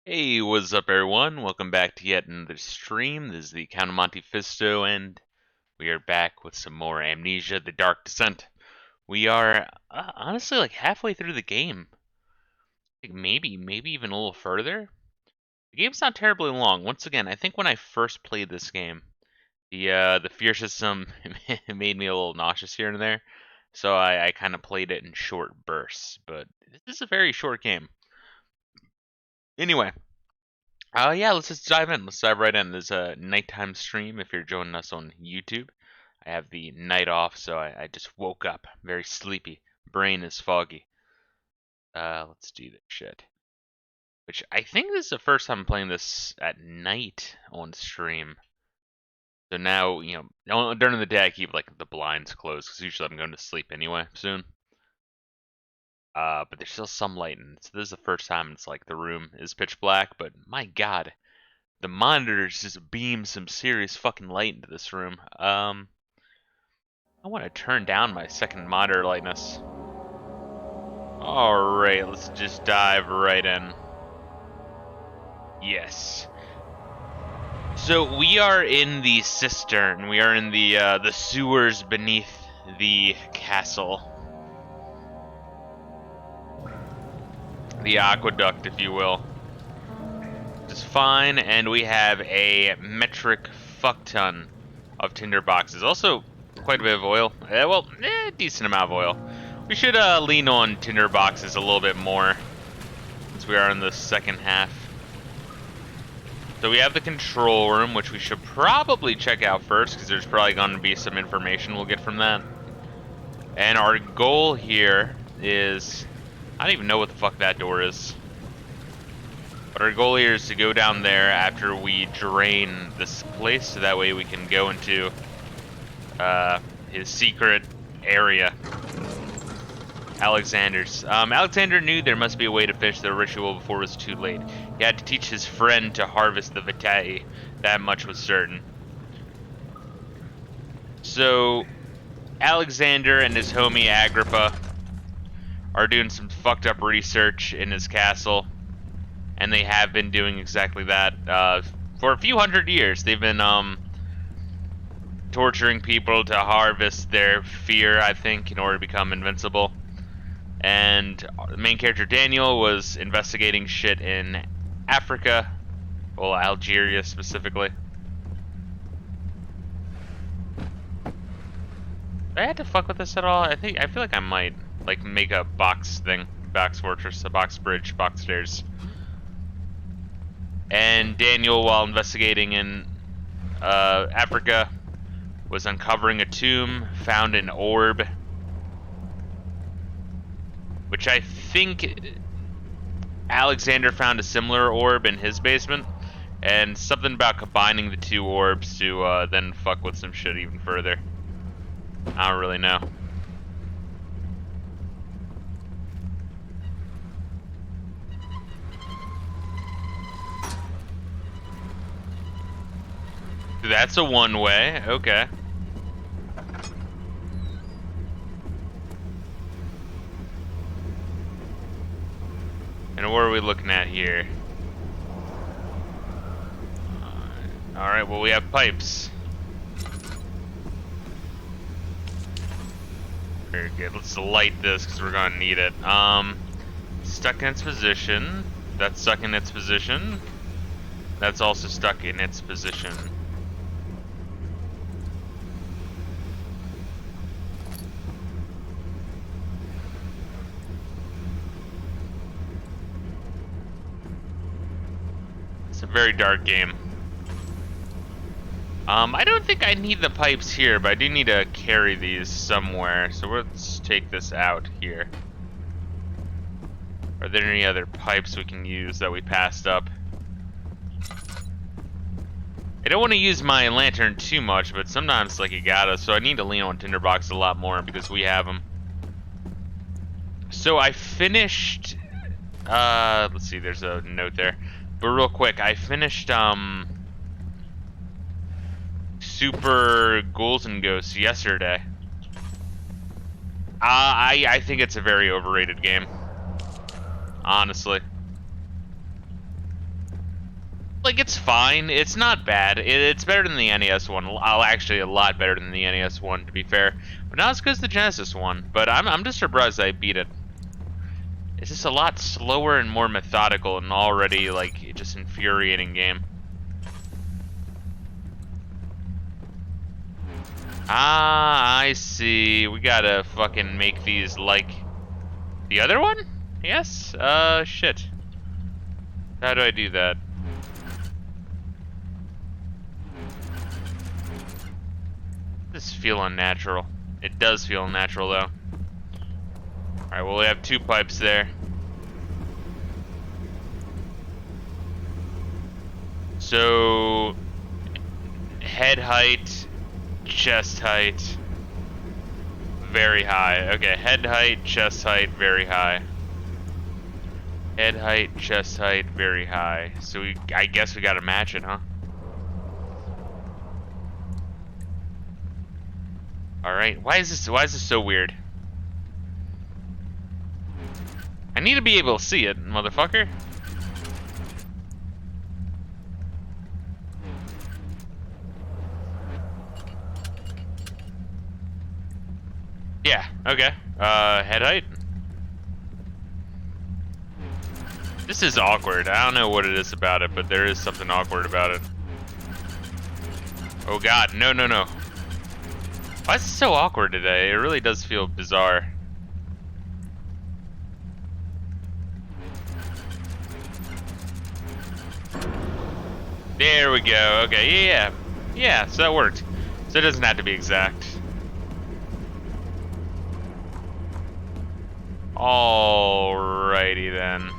Hey, what's up everyone? Welcome back to yet another stream. This is the Count of Monte Fisto, and we are back with some more Amnesia, The Dark Descent. We are honestly like halfway through the game. Like maybe even a little further. The game's not terribly long. Once again, I think when I first played this game, the fear system made me a little nauseous here and there, so I kind of played it in short bursts. But this is a very short game. Anyway, yeah, let's just dive in. Let's dive right in. There's a nighttime stream if you're joining us on YouTube. I have the night off, so I just woke up very sleepy. Brain is foggy. Let's do this shit. Which I think this is the first time I'm playing this at night on stream. So now, during the day I keep like the blinds closed because usually I'm going to sleep anyway soon. But there's still some light, and so this is the first time it's like the room is pitch black. But my God, the monitors just beam some serious fucking light into this room. I want to turn down my second monitor lightness. Alright, let's just dive right in. Yes. So we are in the cistern. We are in the sewers beneath the castle. The aqueduct, if you will. Just fine, and we have a metric fuck ton of tinder boxes. Also, quite a bit of oil. Decent amount of oil. We should lean on tinder boxes a little bit more since we are in the second half. So we have the control room, which we should probably check out first because there's probably going to be some information we'll get from that. And our goal here is, I don't even know what the fuck that door is. But our goal here is to go down there after we drain this place, so that way we can go into his secret area. Alexander's. Alexander knew there must be a way to finish the ritual before it was too late. He had to teach his friend to harvest the vitae. That much was certain. So, Alexander and his homie Agrippa are doing some fucked up research in his castle. And they have been doing exactly that. For a few hundred years, they've been torturing people to harvest their fear, I think, in order to become invincible. And the main character, Daniel, was investigating shit in Africa. Well, Algeria, specifically. Do I had to fuck with this at all? I feel like I might, like, make a box thing. Box fortress, a box bridge, box stairs. And Daniel, while investigating in Africa, was uncovering a tomb, found an orb, which I think Alexander found a similar orb in his basement, and something about combining the two orbs to then fuck with some shit even further. I don't really know. That's a one-way, okay. And what are we looking at here? Alright, well we have pipes. Very good, let's light this because we're gonna need it. Stuck in its position. That's stuck in its position. That's also stuck in its position. It's a very dark game. I don't think I need the pipes here, but I do need to carry these somewhere. So let's take this out here. Are there any other pipes we can use that we passed up? I don't want to use my lantern too much, but sometimes like you gotta, so I need to lean on tinderbox a lot more because we have them. So I finished, let's see, there's a note there. But real quick, I finished, Super Ghouls and Ghosts yesterday. I think it's a very overrated game. Honestly. Like, it's fine. It's not bad. It's better than the NES one. Actually, a lot better than the NES one, to be fair. But not as good as the Genesis one. But I'm just surprised I beat it. It's just a lot slower and more methodical and already, like, just infuriating game. Ah, I see. We gotta fucking make these like the other one? Yes? Shit. How do I do that? This feel unnatural. It does feel unnatural, though. Alright, well, we have 2 pipes there. So, head height, chest height, very high. Okay, head height, chest height, very high. Head height, chest height, very high. So I guess we gotta match it, huh? Alright, why is this so weird? I need to be able to see it, motherfucker. Yeah, okay. Head height. This is awkward. I don't know what it is about it, but there is something awkward about it. Oh god, no, no, no. Why is it so awkward today? It really does feel bizarre. There we go. Okay, yeah. Yeah, so that worked. So it doesn't have to be exact. Alrighty then.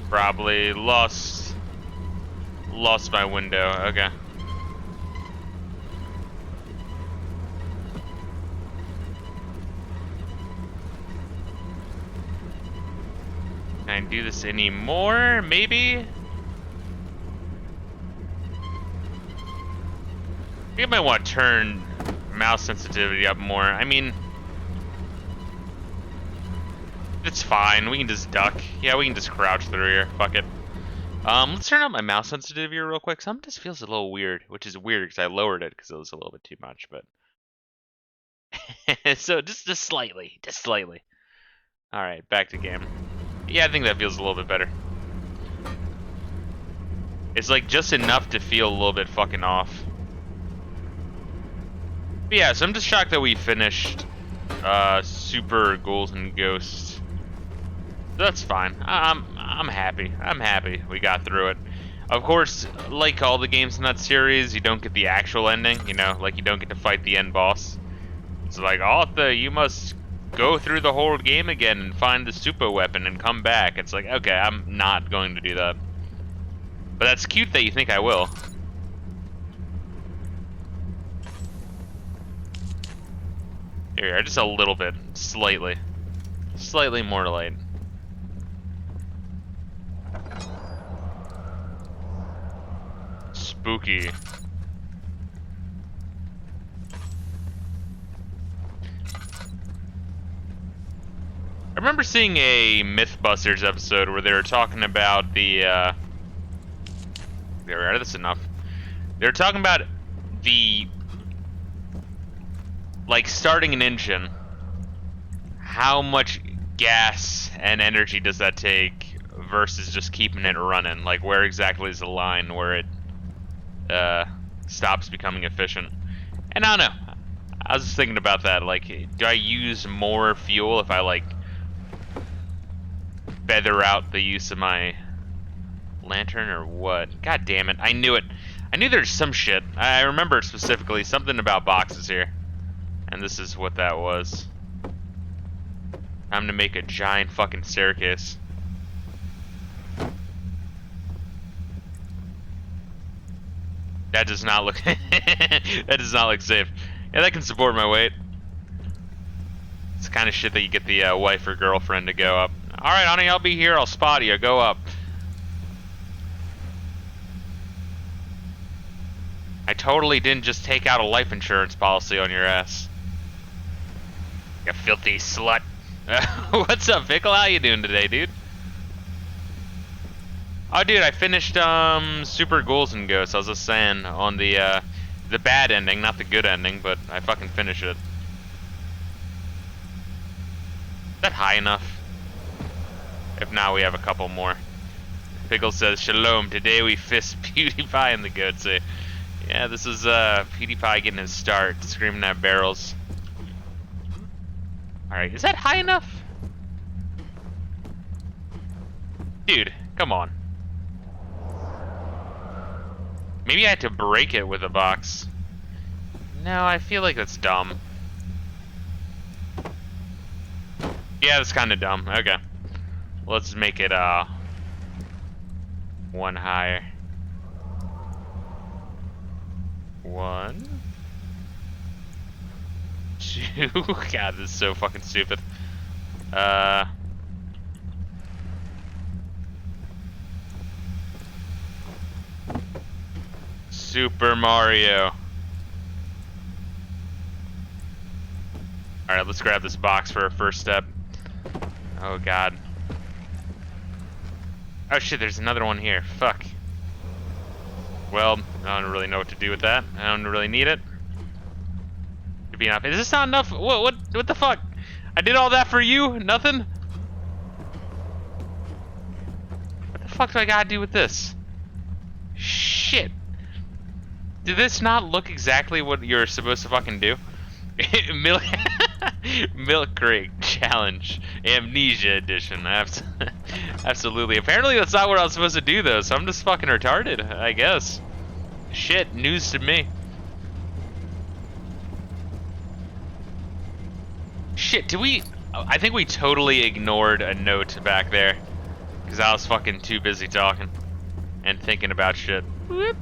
Probably lost my window. Okay. Can I do this anymore? Maybe? I think I might want to turn mouse sensitivity up more. I mean, it's fine. We can just duck. Yeah, we can just crouch through here. Fuck it. Let's turn up my mouse sensitivity real quick. Some just feels a little weird, which is weird because I lowered it because it was a little bit too much, but so just slightly, just slightly. All right, back to game. Yeah, I think that feels a little bit better. It's like just enough to feel a little bit fucking off. But yeah, so I'm just shocked that we finished Super Ghouls and Ghosts. So that's fine. I'm happy. I'm happy we got through it. Of course, like all the games in that series, you don't get the actual ending. You know, like you don't get to fight the end boss. It's like, Arthur, you must go through the whole game again and find the super weapon and come back. It's like, okay, I'm not going to do that. But that's cute that you think I will. Here, just a little bit. Slightly. Slightly more light. Spooky. I remember seeing a Mythbusters episode where they were talking about the, that's enough. They were talking about the, like, starting an engine. How much gas and energy does that take versus just keeping it running? Like, where exactly is the line where it, stops becoming efficient? And I don't know. I was just thinking about that. Like, do I use more fuel if I, like, feather out the use of my lantern or what? God damn it. I knew it. I knew there's some shit. I remember specifically something about boxes here. And this is what that was. Time to make a giant fucking staircase. That does not look that does not look safe. Yeah, that can support my weight. It's the kind of shit that you get the wife or girlfriend to go up. Alright, honey, I'll be here. I'll spot you. Go up. I totally didn't just take out a life insurance policy on your ass. You filthy slut. What's up, Pickle? How you doing today, dude? Oh, dude, I finished Super Ghouls and Ghosts. I was just saying on the bad ending, not the good ending, but I fucking finished it. Is that high enough? If not, we have a couple more. Pickle says, Shalom, today we fist PewDiePie and the goats. Yeah, this is PewDiePie getting his start, screaming at barrels. Alright, is that high enough? Dude, come on. Maybe I had to break it with a box. No, I feel like that's dumb. Yeah, that's kind of dumb. Okay. Let's make it one higher. 1, 2. God, this is so fucking stupid. Super Mario. Alright, let's grab this box for our first step. Oh god. Oh shit, there's another one here. Fuck. Well, I don't really know what to do with that. I don't really need it. Should be enough. Is this not enough? What the fuck? I did all that for you? Nothing? What the fuck do I gotta do with this? Shit. Did this not look exactly what you're supposed to fucking do? Milk, Milk Crate Challenge, Amnesia Edition. Absolutely. Apparently that's not what I was supposed to do though, so I'm just fucking retarded, I guess. Shit, news to me. Shit, did we... I think we totally ignored a note back there. Because I was fucking too busy talking. And thinking about shit. Whoop.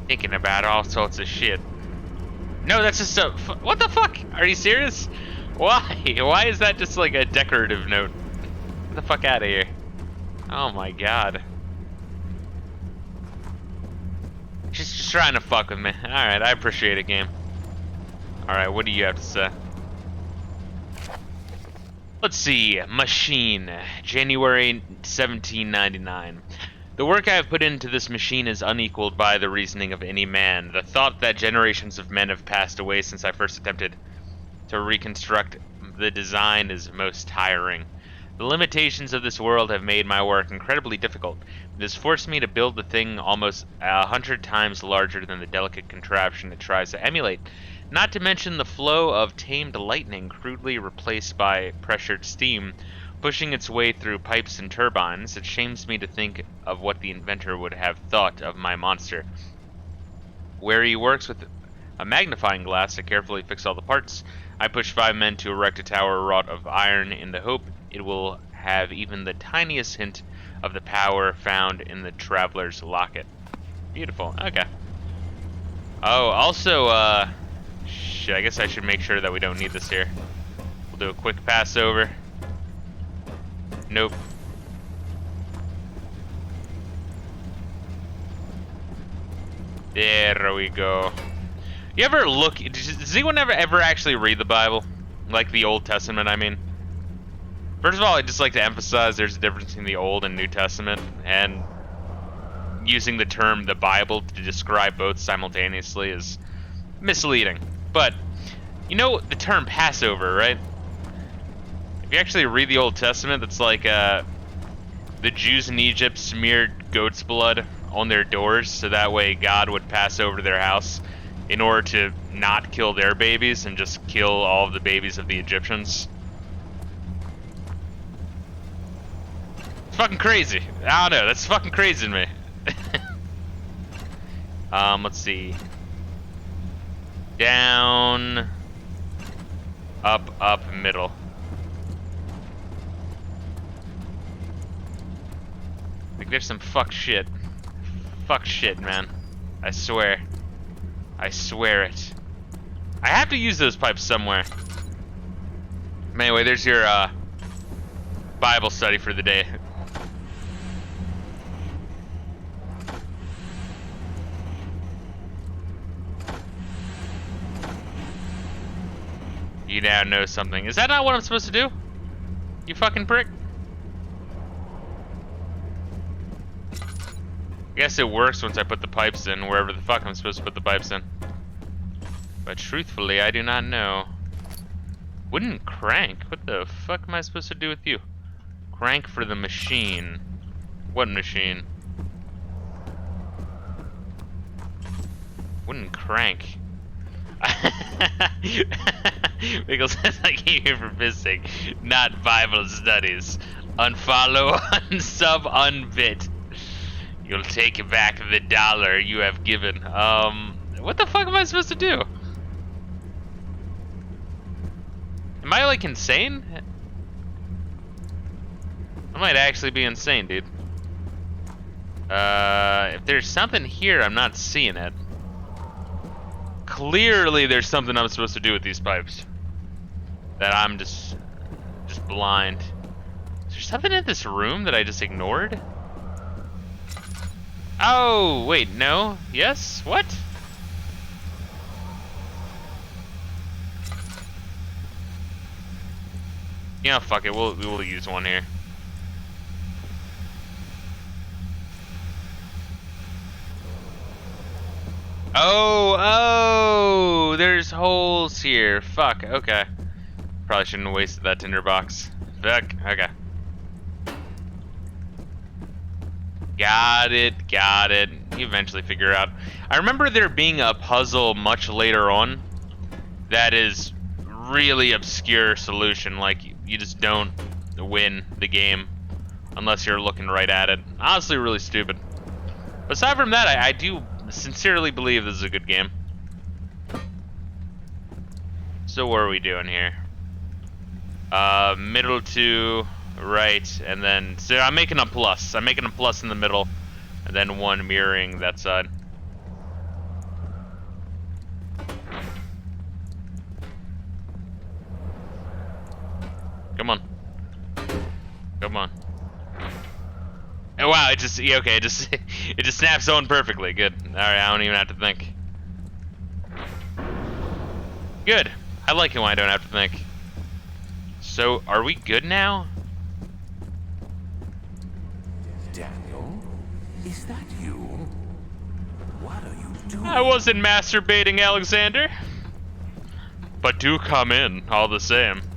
Thinking about all sorts of shit. No, that's just a... What the fuck? Are you serious? Why? Why is that just like a decorative note? Get the fuck out of here. Oh my god. Just trying to fuck with me. Alright, I appreciate it, game. Alright, what do you have to say? Let's see. Machine. January 1799. The work I have put into this machine is unequaled by the reasoning of any man. The thought that generations of men have passed away since I first attempted to reconstruct the design is most tiring. The limitations of this world have made my work incredibly difficult. It has forced me to build the thing almost 100 times larger than the delicate contraption it tries to emulate. Not to mention the flow of tamed lightning crudely replaced by pressured steam, pushing its way through pipes and turbines. It shames me to think of what the inventor would have thought of my monster. Where he works with a magnifying glass to carefully fix all the parts, I push 5 men to erect a tower wrought of iron in the hope it will have even the tiniest hint of the power found in the Traveler's Locket. Beautiful. Okay. Oh, also, shit, I guess I should make sure that we don't need this here. We'll do a quick pass over. Nope. There we go. You ever look... Does anyone ever actually read the Bible? Like the Old Testament, I mean. First of all, I'd just like to emphasize there's a difference between the Old and New Testament, and using the term the Bible to describe both simultaneously is misleading. But, you know the term Passover, right? If you actually read the Old Testament, it's like the Jews in Egypt smeared goat's blood on their doors so that way God would pass over to their house in order to not kill their babies and just kill all of the babies of the Egyptians. It's fucking crazy. I don't know, that's fucking crazy to me. Let's see. Down, up, middle. Like there's some fuck shit. Fuck shit, man. I swear. I swear it. I have to use those pipes somewhere. Anyway, there's your Bible study for the day. You now know something. Is that not what I'm supposed to do? You fucking prick. I guess it works once I put the pipes in, wherever the fuck I'm supposed to put the pipes in. But truthfully, I do not know. Wooden crank? What the fuck am I supposed to do with you? Crank for the machine. What machine? Wooden crank. Wiggles says I came here for fisting, not Bible studies. Unfollow, unsub, unbit. You'll take back the dollar you have given. What the fuck am I supposed to do? Am I like insane? I might actually be insane, dude. If there's something here, I'm not seeing it. Clearly there's something I'm supposed to do with these pipes. That I'm just blind. Is there something in this room that I just ignored? Oh, wait, no. Yes? What? Yeah, fuck it. We'll use one here. Oh, there's holes here. Fuck, okay. Probably shouldn't have wasted that tinderbox. Fuck, okay. Got it. You eventually figure out. I remember there being a puzzle much later on that is really obscure solution. Like, you just don't win the game unless you're looking right at it. Honestly, really stupid. But aside from that, I do sincerely believe this is a good game. So what are we doing here? Middle to right, and then so I'm making a plus. I'm making a plus in the middle, and then one mirroring that side. Come on. Come on. Oh wow, it just okay, it just snaps on perfectly. Good. Alright, I don't even have to think. Good. I like it when I don't have to think. So, are we good now? Daniel? Is that you? What are you doing? I wasn't masturbating, Alexander. But do come in, all the same. Do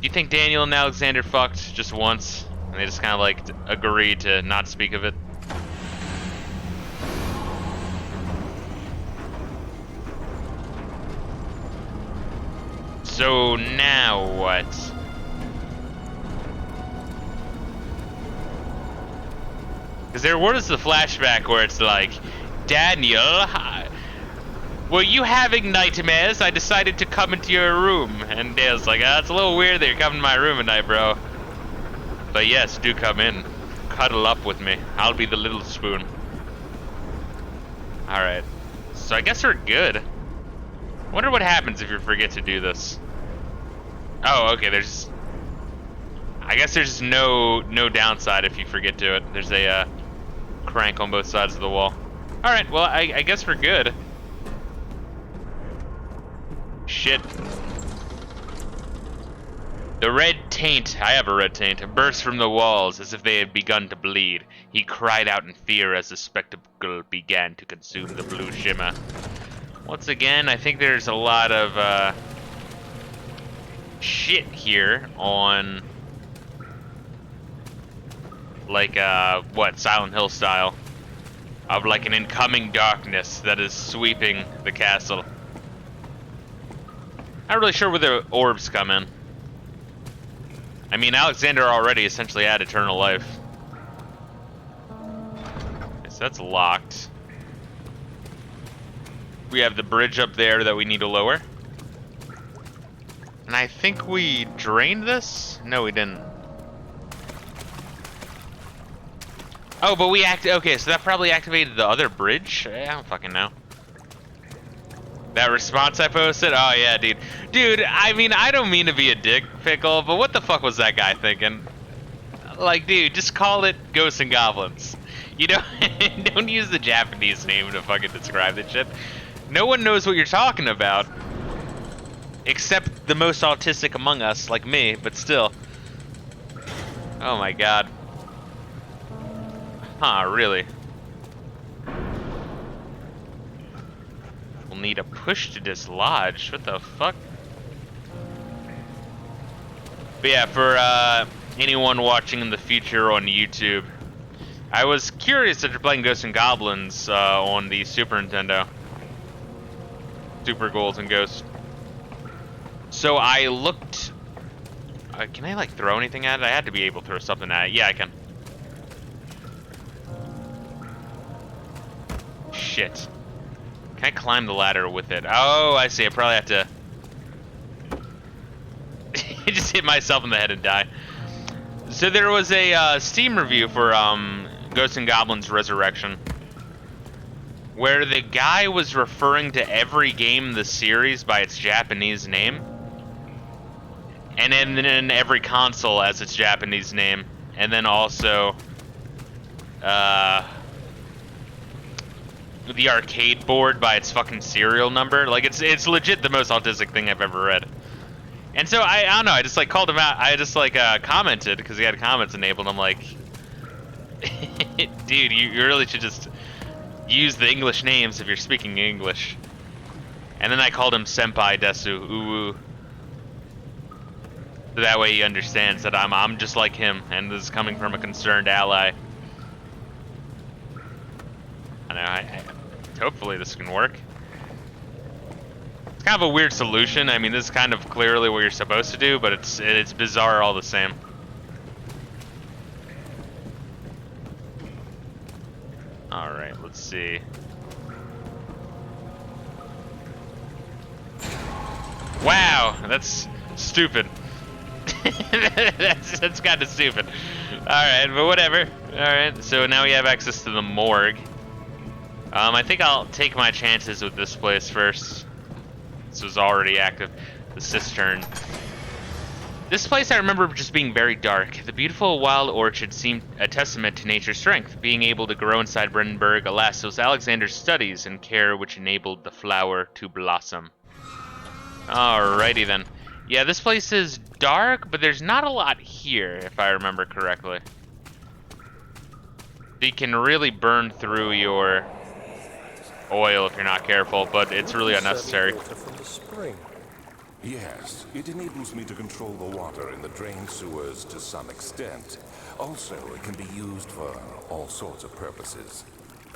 you think Daniel and Alexander fucked just once? And they just kind of like agreed to not speak of it? So now what? Because there was the flashback where it's like, Daniel, were you having nightmares? I decided to come into your room. And Dale's like, it's a little weird that you're coming to my room at night, bro. But yes, do come in. Cuddle up with me. I'll be the little spoon. Alright. So I guess we're good. I wonder what happens if you forget to do this. Oh, okay, there's... I guess there's no downside if you forget to it. There's a crank on both sides of the wall. Alright, well, I guess we're good. Shit. The red taint, I have a red taint, burst from the walls as if they had begun to bleed. He cried out in fear as the spectacle began to consume the blue shimmer. Once again, I think there's a lot of shit here on, like, what, Silent Hill style. Of like an incoming darkness that is sweeping the castle. Not really sure where the orbs come in. I mean, Alexander already essentially had eternal life. So that's locked. We have the bridge up there that we need to lower. And I think we drained this? No, we didn't. Oh, but we okay, so that probably activated the other bridge? I don't fucking know. That response I posted? Oh yeah, dude. Dude, I mean, I don't mean to be a dick, Pickle, but what the fuck was that guy thinking? Like, dude, just call it Ghosts and Goblins. You know, don't use the Japanese name to fucking describe that shit. No one knows what you're talking about. Except the most autistic among us, like me, but still. Oh my god. Huh, really? We'll need a push to dislodge. What the fuck? But yeah, for anyone watching in the future on YouTube, I was curious if you're playing Ghosts and Goblins on the Super Nintendo. Super Ghouls and Ghosts. So I looked... can I, like, throw anything at it? I had to be able to throw something at it. Yeah, I can. Shit. Can I climb the ladder with it? Oh, I see. I probably have to... just hit myself in the head and die. So there was a Steam review for Ghosts and Goblins Resurrection, where the guy was referring to every game in the series by its Japanese name, and then every console as its Japanese name, and then also the arcade board by its fucking serial number. Like, it's legit the most autistic thing I've ever read. And so I don't know, I just like called him out. I just like commented because he had comments enabled. I'm like, dude, you really should just use the English names if you're speaking English. And then I called him Senpai Desu Uwu. So that way he understands that I'm just like him, and this is coming from a concerned ally. I know. Hopefully this can work. It's kind of a weird solution. I mean, this is kind of clearly what you're supposed to do, but it's bizarre all the same. All right, let's see. Wow, that's stupid. that's kind of stupid. All right, but whatever. All right, so now we have access to the morgue. I think I'll take my chances with this place first. This was already active. The cistern. This place I remember just being very dark. The beautiful wild orchid seemed a testament to nature's strength, being able to grow inside Brandenburg. Alas, it was Alexander's studies and care which enabled the flower to blossom. Alrighty then. Yeah, this place is dark, but there's not a lot here, if I remember correctly. You can really burn through your oil if you're not careful, but it's really unnecessary. Yes, it enables me to control the water in the drain sewers to some extent. Also, it can be used for all sorts of purposes.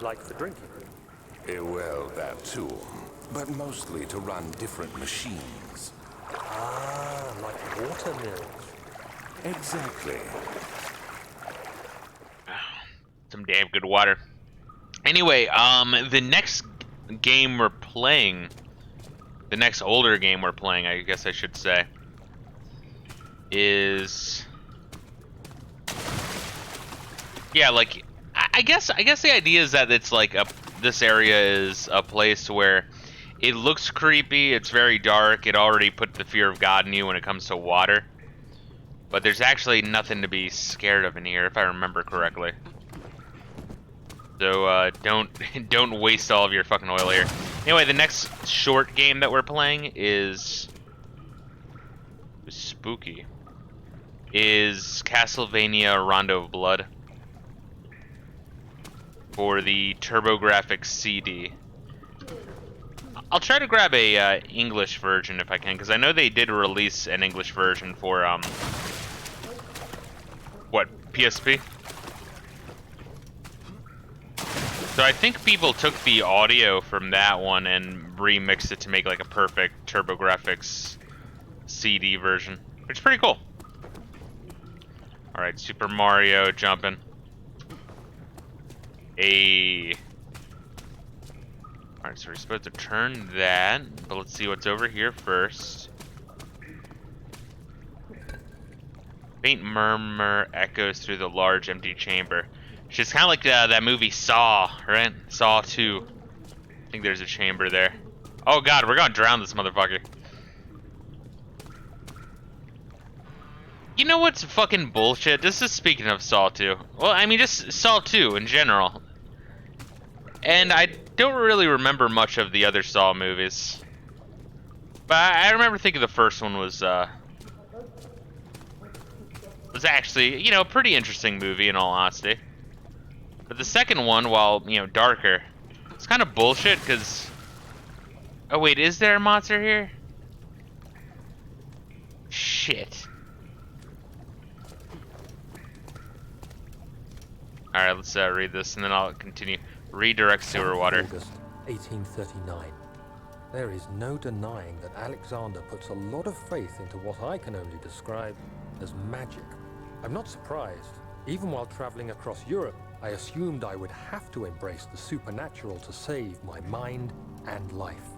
Like for drinking? Well, that too. But mostly to run different machines. Ah, like water mills. Exactly. Some damn good water. Anyway, the next game we're playing, the next older game we're playing, I guess I should say, is, yeah, like, I guess the idea is that it's like this area is a place where it looks creepy, it's very dark, it already put the fear of God in you when it comes to water, but there's actually nothing to be scared of in here, if I remember correctly. So don't waste all of your fucking oil here. Anyway, the next short game that we're playing is spooky. Is Castlevania Rondo of Blood for the TurboGrafx CD. I'll try to grab a English version if I can, because I know they did release an English version for what, PSP? So I think people took the audio from that one and remixed it to make like a perfect TurboGrafx CD version, which is pretty cool. All right, Super Mario jumping. All right, so we're supposed to turn that, but let's see what's over here first. Faint murmur echoes through the large empty chamber. It's kind of like that movie Saw, right? Saw 2. I think there's a chamber there. Oh god, we're gonna drown this motherfucker. You know what's fucking bullshit? This is speaking of Saw 2. Well, I mean, just Saw 2 in general. And I don't really remember much of the other Saw movies. But I remember thinking the first one was actually, you know, a pretty interesting movie in all honesty. But the second one, while, you know, darker, it's kind of bullshit because... Oh wait, is there a monster here? Shit. Alright, let's read this and then I'll continue. Redirect sewer water. August 1839. There is no denying that Alexander puts a lot of faith into what I can only describe as magic. I'm not surprised. Even while traveling across Europe, I assumed I would have to embrace the supernatural to save my mind and life.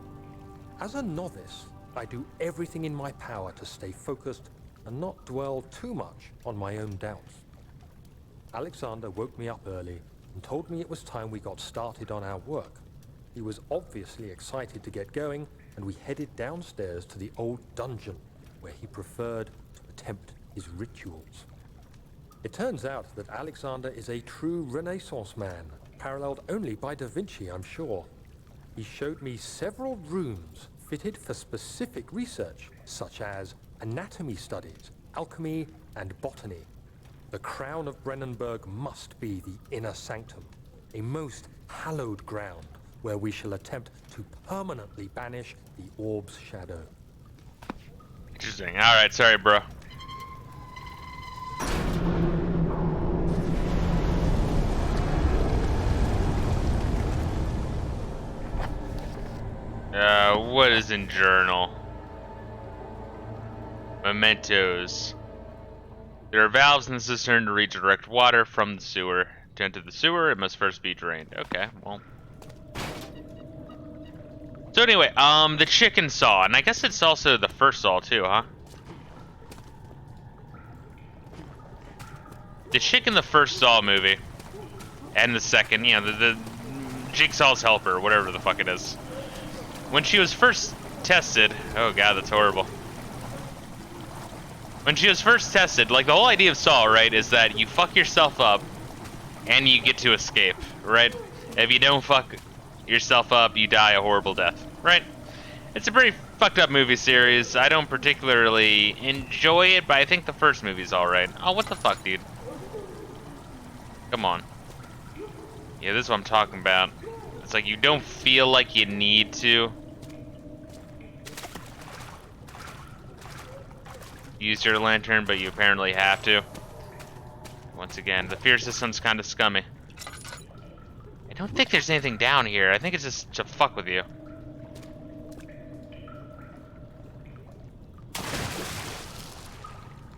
As a novice, I do everything in my power to stay focused and not dwell too much on my own doubts. Alexander woke me up early and told me it was time we got started on our work. He was obviously excited to get going, and we headed downstairs to the old dungeon, where he preferred to attempt his rituals. It turns out that Alexander is a true Renaissance man, paralleled only by Da Vinci, I'm sure. He showed me several rooms fitted for specific research, such as anatomy studies, alchemy, and botany. The crown of Brennenburg must be the inner sanctum, a most hallowed ground where we shall attempt to permanently banish the orb's shadow. Interesting. Alright, sorry, bro. What is in journal? Mementos. There are valves in the cistern to redirect water from the sewer. To enter the sewer, it must first be drained. Okay, well. So anyway, the chicken saw, and I guess it's also the first saw too, huh? The chick in the first Saw movie, and the second, you know, the Jigsaw's helper, whatever the fuck it is. When she was first tested, oh god, that's horrible. When she was first tested, like the whole idea of Saw, right, is that you fuck yourself up, and you get to escape, right? If you don't fuck yourself up, you die a horrible death, right? It's a pretty fucked up movie series. I don't particularly enjoy it, but I think the first movie's alright. Oh, what the fuck, dude? Come on. Yeah, this is what I'm talking about. It's like you don't feel like you need to use your lantern, but you apparently have to. Once again, the fear system's kind of scummy. I don't think there's anything down here. I think it's just to fuck with you.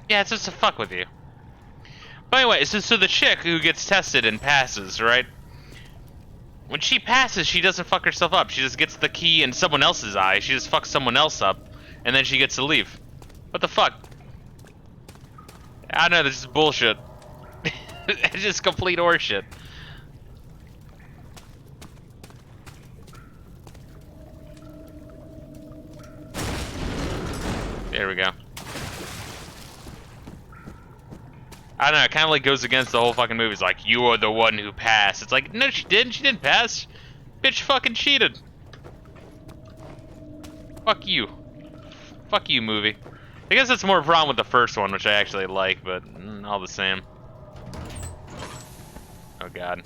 Yeah, it's just to fuck with you. But anyway, so the chick who gets tested and passes, right? When she passes, she doesn't fuck herself up. She just gets the key in someone else's eye. She just fucks someone else up, and then she gets to leave. What the fuck? I know, this is bullshit. It's just complete horseshit. There we go. I don't know, it kind of like goes against the whole fucking movie. It's like, you are the one who passed. It's like, no, she didn't. She didn't pass. Bitch fucking cheated. Fuck you. Fuck you, movie. I guess that's more a problem with the first one, which I actually like, but all the same. Oh god.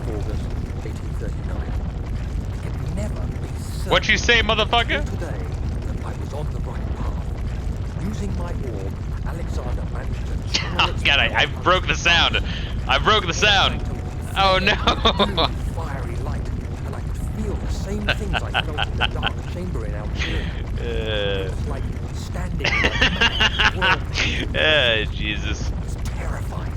August 1839. I can never be certain. What you say, motherfucker? Today, that I was on the right path. Using my orb, Alexander managed to channel Oh its god, I power broke the sound. I broke the sound. Oh no. fiery light, and I could feel the same things I felt in the dark chamber in Algeria. It was like standing in a mad whirlpool. Jesus. It was terrifying,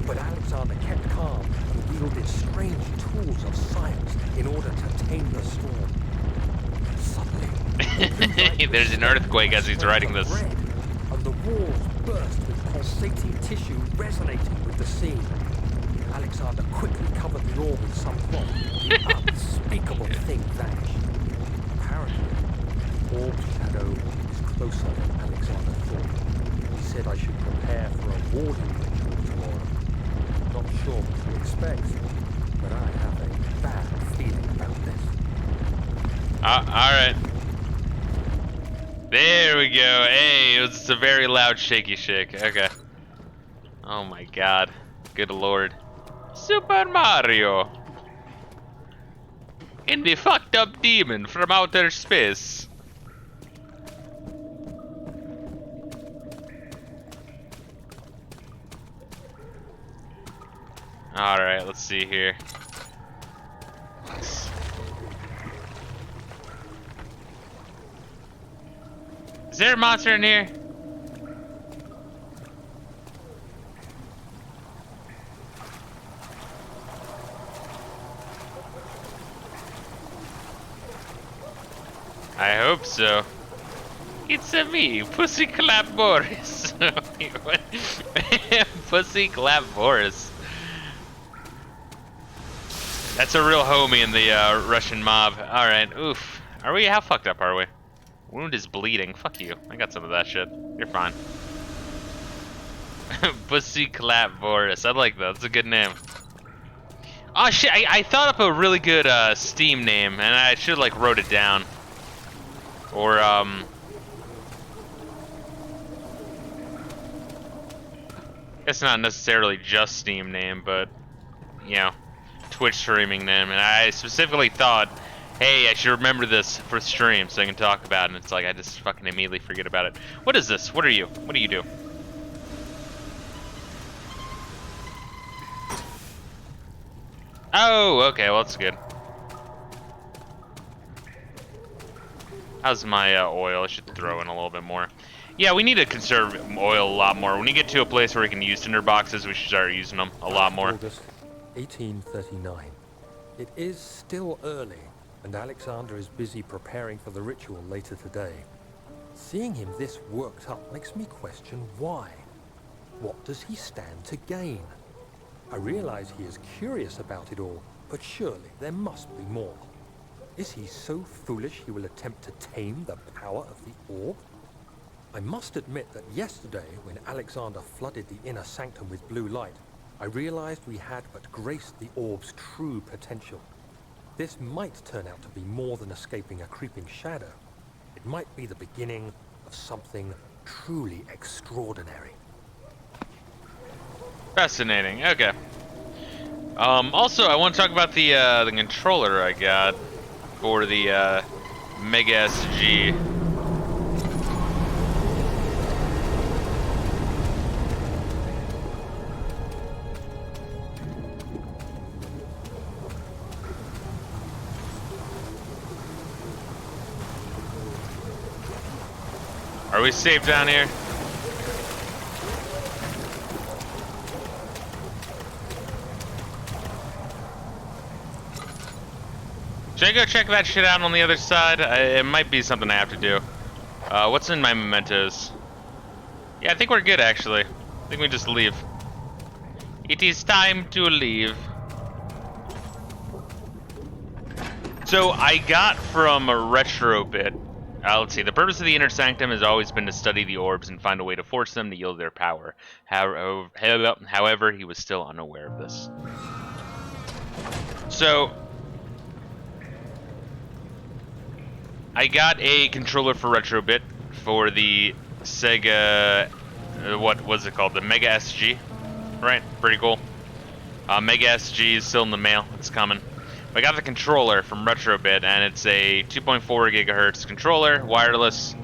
but Alexander kept calm and wielded strange tools of science in order to tame the storm. Suddenly, the blue light There's an earthquake as he's writing this. red, and the walls burst with pulsating tissue resonating with the scene. Alexander quickly covered the orb with some cloth. The unspeakable thing vanished. Apparently, Orb's shadow is closer than Alexander thought. He said I should prepare for a warding ritual tomorrow. Not sure what to expect, but I have a bad feeling about this. Alright. There we go. Hey, it was a very loud shaky shake. Okay. Oh my god. Good lord. Super Mario! And the fucked up demon from outer space. Alright, let's see here. Is there a monster in here? I hope so. It's a me, Pussy Clap Boris. Pussy Clap Boris. That's a real homie in the Russian mob. Alright, oof. Are we? How fucked up are we? Wound is bleeding. Fuck you. I got some of that shit. You're fine. Pussy Clap Boris. I like that. That's a good name. Oh shit, I thought up a really good Steam name, and I should like wrote it down. Or it's not necessarily just Steam name, but you know, Twitch streaming name. And I specifically thought, hey, I should remember this for stream so I can talk about it. And it's like I just fucking immediately forget about it. What is this? What are you? What do you do? Oh, okay, well that's good. How's my oil? I should throw in a little bit more. Yeah, we need to conserve oil a lot more. When you get to a place where we can use tinder boxes, we should start using them a lot more. August 1839. It is still early, and Alexander is busy preparing for the ritual later today. Seeing him this worked up makes me question why. What does he stand to gain? I realize he is curious about it all, but surely there must be more. Is he so foolish he will attempt to tame the power of the orb? I must admit that yesterday, when Alexander flooded the inner sanctum with blue light, I realized we had but graced the orb's true potential. This might turn out to be more than escaping a creeping shadow. It might be the beginning of something truly extraordinary. Fascinating. Okay. Also, I want to talk about the controller I got for the Mega SG. Are we safe down here? Should I go check that shit out on the other side? It might be something I have to do. What's in my mementos? Yeah, I think we're good, actually. I think we just leave. It is time to leave. So, I got from a Retrobit. Let's see. The purpose of the Inner Sanctum has always been to study the orbs and find a way to force them to yield their power. However, he was still unaware of this. So, I got a controller for Retrobit for the Sega, what was it called? The Mega SG, right? Pretty cool. Mega SG is still in the mail. It's coming. I got the controller from Retrobit, and it's a 2.4 gigahertz controller, wireless,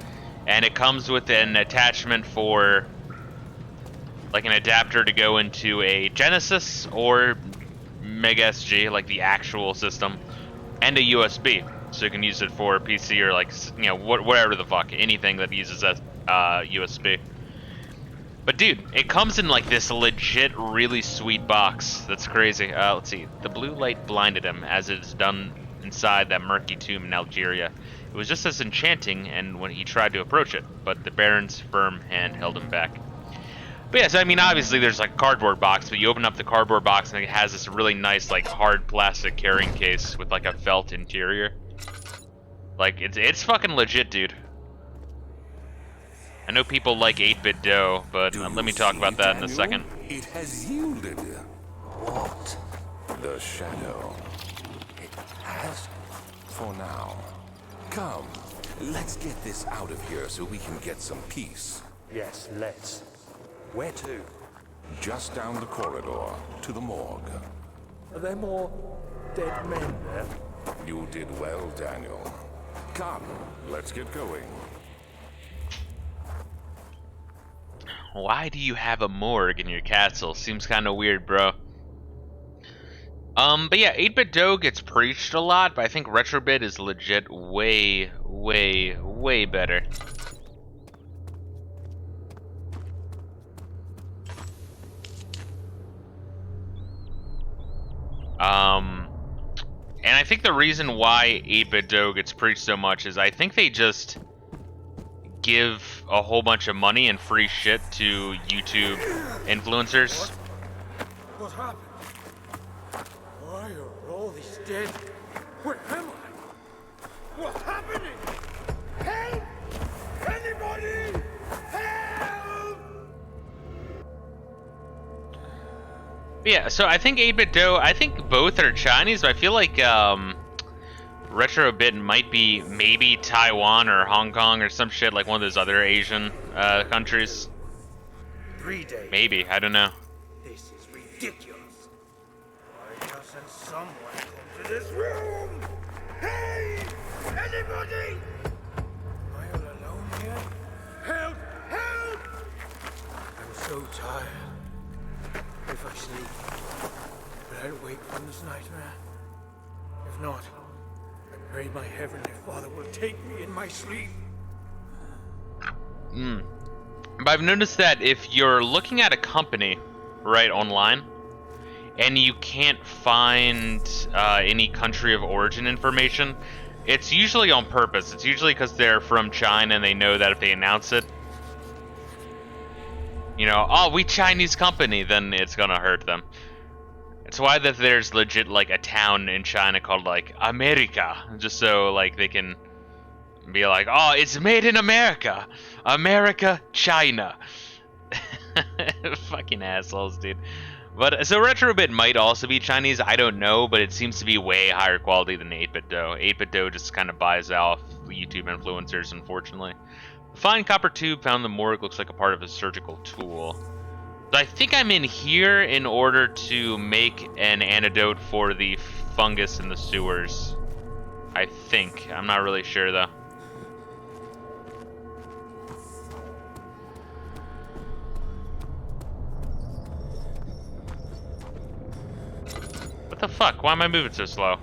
and it comes with an attachment for, like, an adapter to go into a Genesis or Mega SG, like the actual system, and a USB. So you can use it for PC or like, you know, whatever the fuck, anything that uses that USB. But dude, it comes in like this legit really sweet box. That's crazy. Let's see. The blue light blinded him as it is done inside that murky tomb in Algeria. It was just as enchanting and when he tried to approach it, but the Baron's firm hand held him back. But yeah, so I mean, obviously there's like a cardboard box, but you open up the cardboard box and it has this really nice like hard plastic carrying case with like a felt interior. Like, it's fucking legit, dude. I know people like 8-bit dough, but let me talk about that in a second. It has yielded. What? The shadow. It has? For now. Come, let's get this out of here so we can get some peace. Yes, let's. Where to? Just down the corridor to the morgue. Are there more dead men there? You did well, Daniel. Come, let's get going. Why do you have a morgue in your castle? Seems kind of weird, bro. But yeah, 8-bit dough gets preached a lot, but I think Retrobit is legit way, way, way better. And I think the reason why 8-bit dough gets preached so much is I think they just give a whole bunch of money and free shit to YouTube influencers. What happened? Why are all these dead? Where am I? What's happening? Help! Anybody! Help! Yeah, so I think 8-bit dough, I think both are Chinese, but I feel like Retrobit might be maybe Taiwan or Hong Kong or some shit, like one of those other Asian countries. 3 days. Maybe, I don't know. This is ridiculous. Why doesn't someone come to this room? Hey! Anybody? Am I all alone here? Help! Help! I'm so tired. If I sleep, will I wake from this nightmare? If not, I pray my Heavenly Father will take me in my sleep. But I've noticed that if you're looking at a company, right, online, and you can't find any country of origin information, it's usually on purpose. It's usually because they're from China and they know that if they announce it, you know, oh, we Chinese company, then it's gonna hurt them. It's why that there's legit like a town in China called like America, just so like they can be like, oh, it's made in America, America, China. Fucking assholes, dude. But so Retrobit might also be Chinese, I don't know, but it seems to be way higher quality than 8-bit dough. 8-bit dough just kind of buys off YouTube influencers, unfortunately. The fine copper tube found in the morgue looks like a part of a surgical tool. So I think I'm in here in order to make an antidote for the fungus in the sewers. I think. I'm not really sure though. What the fuck? Why am I moving so slow?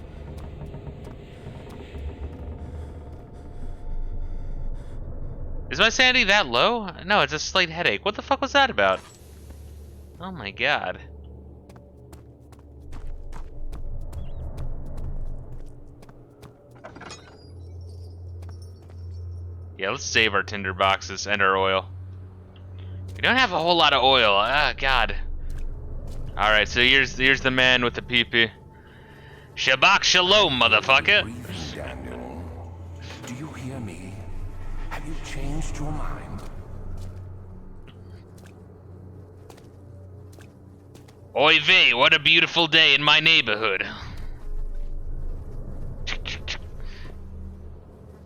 Is my sanity that low? No, it's a slight headache. What the fuck was that about? Oh my god. Yeah, let's save our tinder boxes and our oil. We don't have a whole lot of oil. Ah, god. Alright, so here's the man with the pee-pee. Shabbat shalom, motherfucker! Breathing, Daniel. Do you hear me? Have you changed your mind? Oy vey, what a beautiful day in my neighborhood.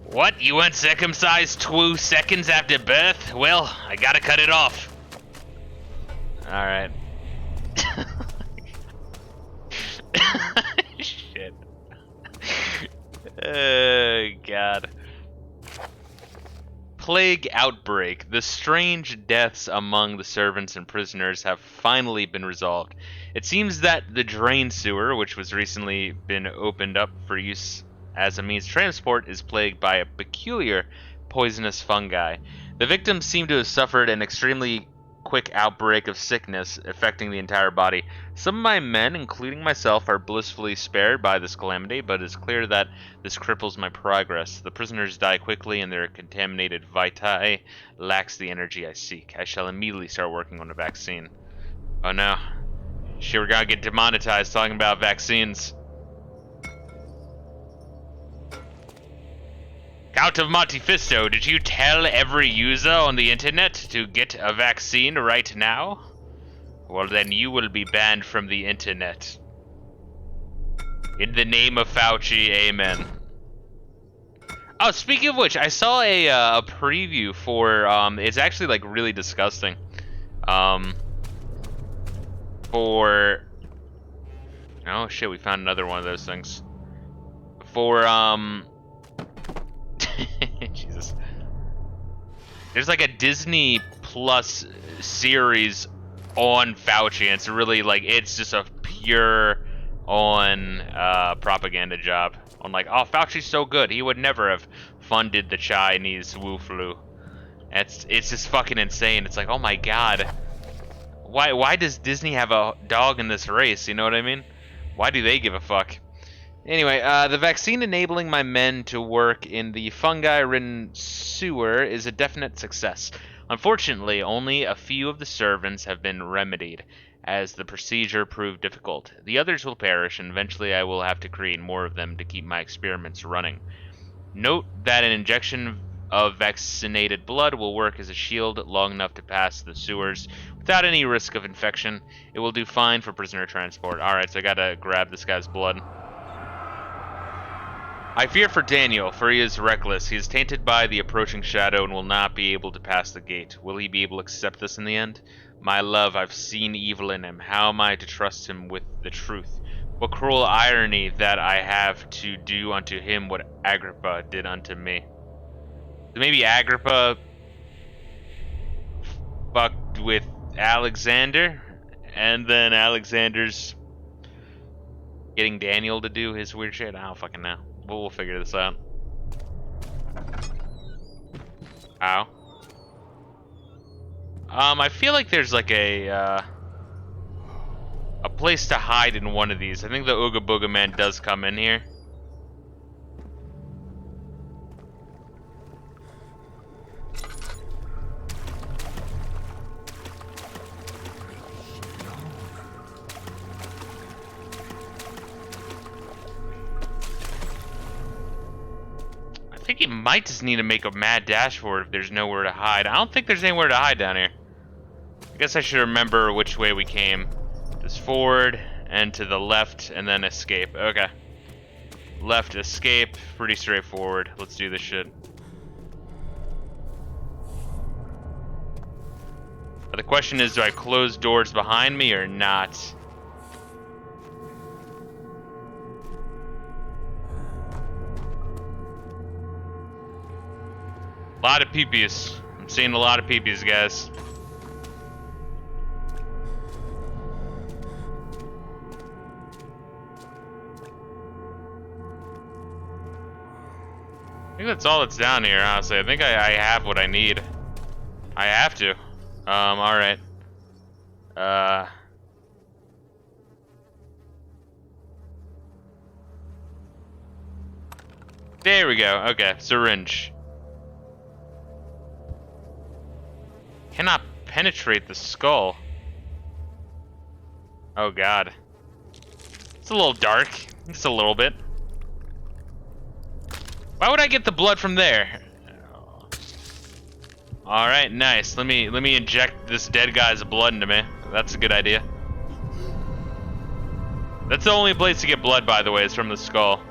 What? You weren't circumcised 2 seconds after birth? Well, I gotta cut it off. Alright. Shit. Oh, God. Plague Outbreak. The strange deaths among the servants and prisoners have finally been resolved. It seems that the drain sewer, which was recently been opened up for use as a means of transport, is plagued by a peculiar poisonous fungi. The victims seem to have suffered an extremely quick outbreak of sickness affecting the entire body. Some of my men, including myself, are blissfully spared by this calamity, but it's clear that this cripples my progress. The prisoners die quickly and their contaminated vitae lacks the energy I seek. I shall immediately start working on a vaccine. Oh no. Shit, we're gonna get demonetized talking about vaccines. Count of Monte Fisto, did you tell every user on the internet to get a vaccine right now? Well, then you will be banned from the internet. In the name of Fauci, amen. Oh, speaking of which, I saw a preview for, it's actually, like, really disgusting. For... Oh, shit, we found another one of those things. For, Jesus. There's, like, a Disney Plus series on Fauci, and it's really, like, it's just a pure on propaganda job. On like, oh, Fauci's so good, he would never have funded the Chinese Wu flu. It's just fucking insane. It's like, oh my god, why does Disney have a dog in this race? You know what I mean? Why do they give a fuck? Anyway, the vaccine enabling my men to work in the fungi-ridden sewer is a definite success. Unfortunately, only a few of the servants have been remedied, as the procedure proved difficult. The others will perish, and eventually I will have to create more of them to keep my experiments running. Note that an injection of vaccinated blood will work as a shield long enough to pass the sewers without any risk of infection. It will do fine for prisoner transport. Alright, so I gotta grab this guy's blood. I fear for Daniel, for he is reckless. He is tainted by the approaching shadow and will not be able to pass the gate. Will he be able to accept this in the end? My love, I've seen evil in him. How am I to trust him with the truth? What cruel irony that I have to do unto him what Agrippa did unto me. So maybe Agrippa fucked with Alexander, and then Alexander's getting Daniel to do his weird shit? I don't fucking know. We'll figure this out. Ow. I feel like there's like a place to hide in one of these. I think the Ooga Booga Man does come in here. I think you might just need to make a mad dash for it if there's nowhere to hide. I don't think there's anywhere to hide down here. I guess I should remember which way we came. Just forward and to the left and then escape. Okay. Left, escape. Pretty straightforward. Let's do this shit. The question is, do I close doors behind me or not? A lot of peepees. I'm seeing a lot of peepees, guys. I think that's all that's down here, honestly. I think I have what I need. I have to. Alright. There we go. Okay, syringe. Cannot penetrate the skull. Oh god. It's a little dark. Just a little bit. Why would I get the blood from there? Alright, nice. Let me inject this dead guy's blood into me. That's a good idea. That's the only place to get blood, by the way, is from the skull.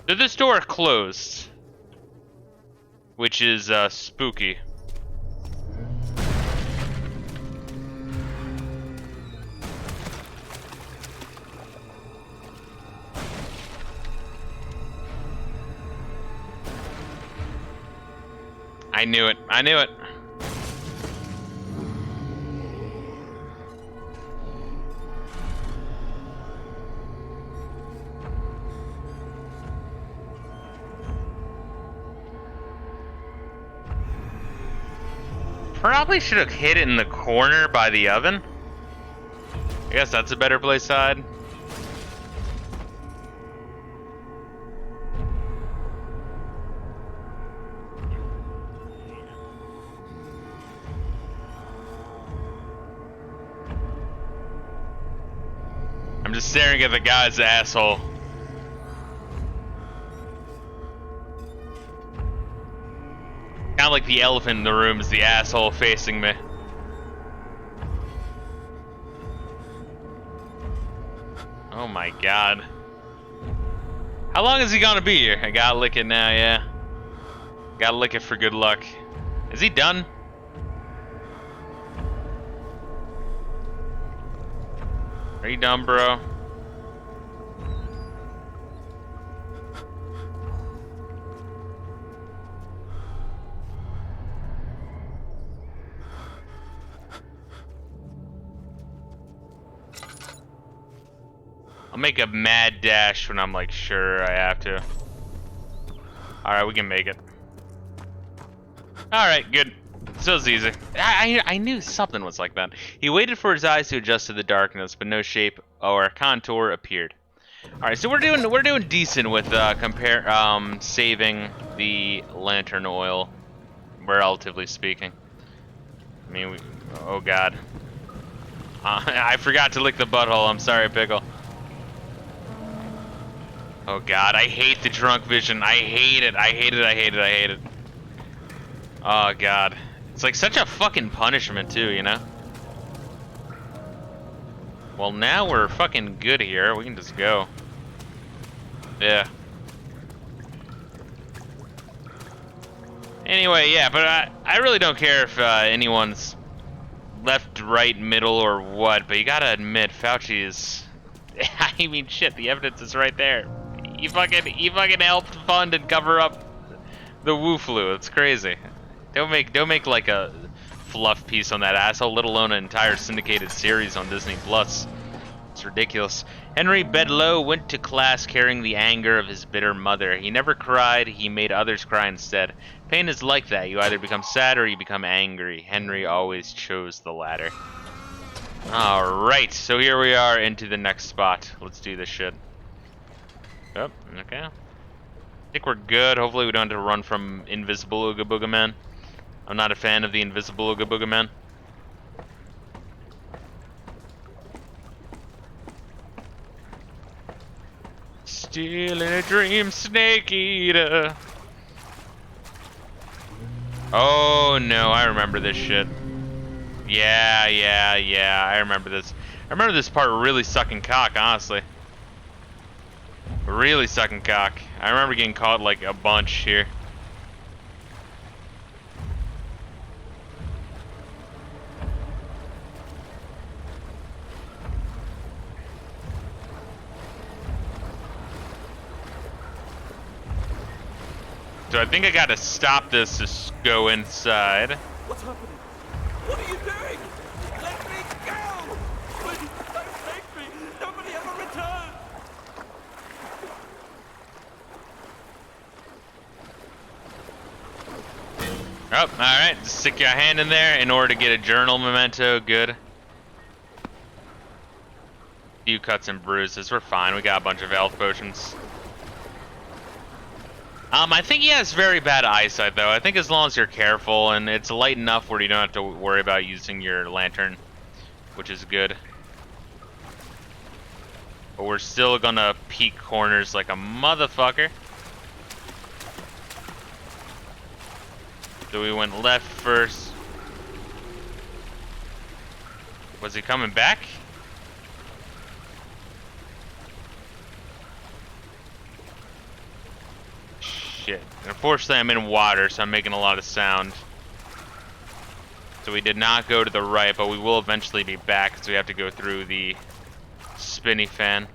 So this door closed. Which is spooky. I knew it. I knew it. Probably should have hid it in the corner by the oven. I guess that's a better place to hide. I'm just staring at the guy's asshole. Now, like, the elephant in the room is the asshole facing me. Oh my god. How long is he gonna be here? I gotta lick it now, yeah. Gotta lick it for good luck. Is he done? Are you done, bro? I'll make a mad dash when I'm like sure I have to. Alright, we can make it. Alright, good. So it's easy. I knew something was like that. He waited for his eyes to adjust to the darkness, but no shape or contour appeared. Alright, so we're doing decent with saving the lantern oil, relatively speaking. I mean, oh god. I forgot to lick the butthole. I'm sorry, Pickle. Oh god, I hate the drunk vision. I hate it. I hate it. I hate it. I hate it. Oh god. It's like such a fucking punishment too, you know? Well, now we're fucking good here. We can just go. Yeah. Anyway, yeah, but I really don't care if anyone's left, right, middle, or what, but you gotta admit, Fauci is... I mean, shit, the evidence is right there. He fucking helped fund and cover up the Wu flu. It's crazy. Don't make like a fluff piece on that asshole, let alone an entire syndicated series on Disney Plus. It's ridiculous. Henry Bedloe went to class carrying the anger of his bitter mother. He never cried, he made others cry instead. Pain is like that. You either become sad or you become angry. Henry always chose the latter. Alright, so here we are into the next spot. Let's do this shit. Oh, okay. I think we're good. Hopefully we don't have to run from Invisible Ooga Booga Man. I'm not a fan of the Invisible Ooga Booga Man. Still in a dream, Snake Eater. Oh no, I remember this shit. Yeah, I remember this. I remember this part really sucking cock, honestly. Really sucking cock. I remember getting caught like a bunch here. So I think I gotta stop this to go inside. What's happening? What are you doing? Let me go! Please, don't take me! Nobody ever return! Oh, alright. Just stick your hand in there in order to get a journal memento. Good. Few cuts and bruises. We're fine. We got a bunch of health potions. I think he has very bad eyesight, though. I think as long as you're careful, and it's light enough where you don't have to worry about using your lantern, which is good. But we're still gonna peek corners like a motherfucker. So we went left first. Was he coming back? Shit. And unfortunately I'm in water, so I'm making a lot of sound. So we did not go to the right, but we will eventually be back, so we have to go through the spinny fan.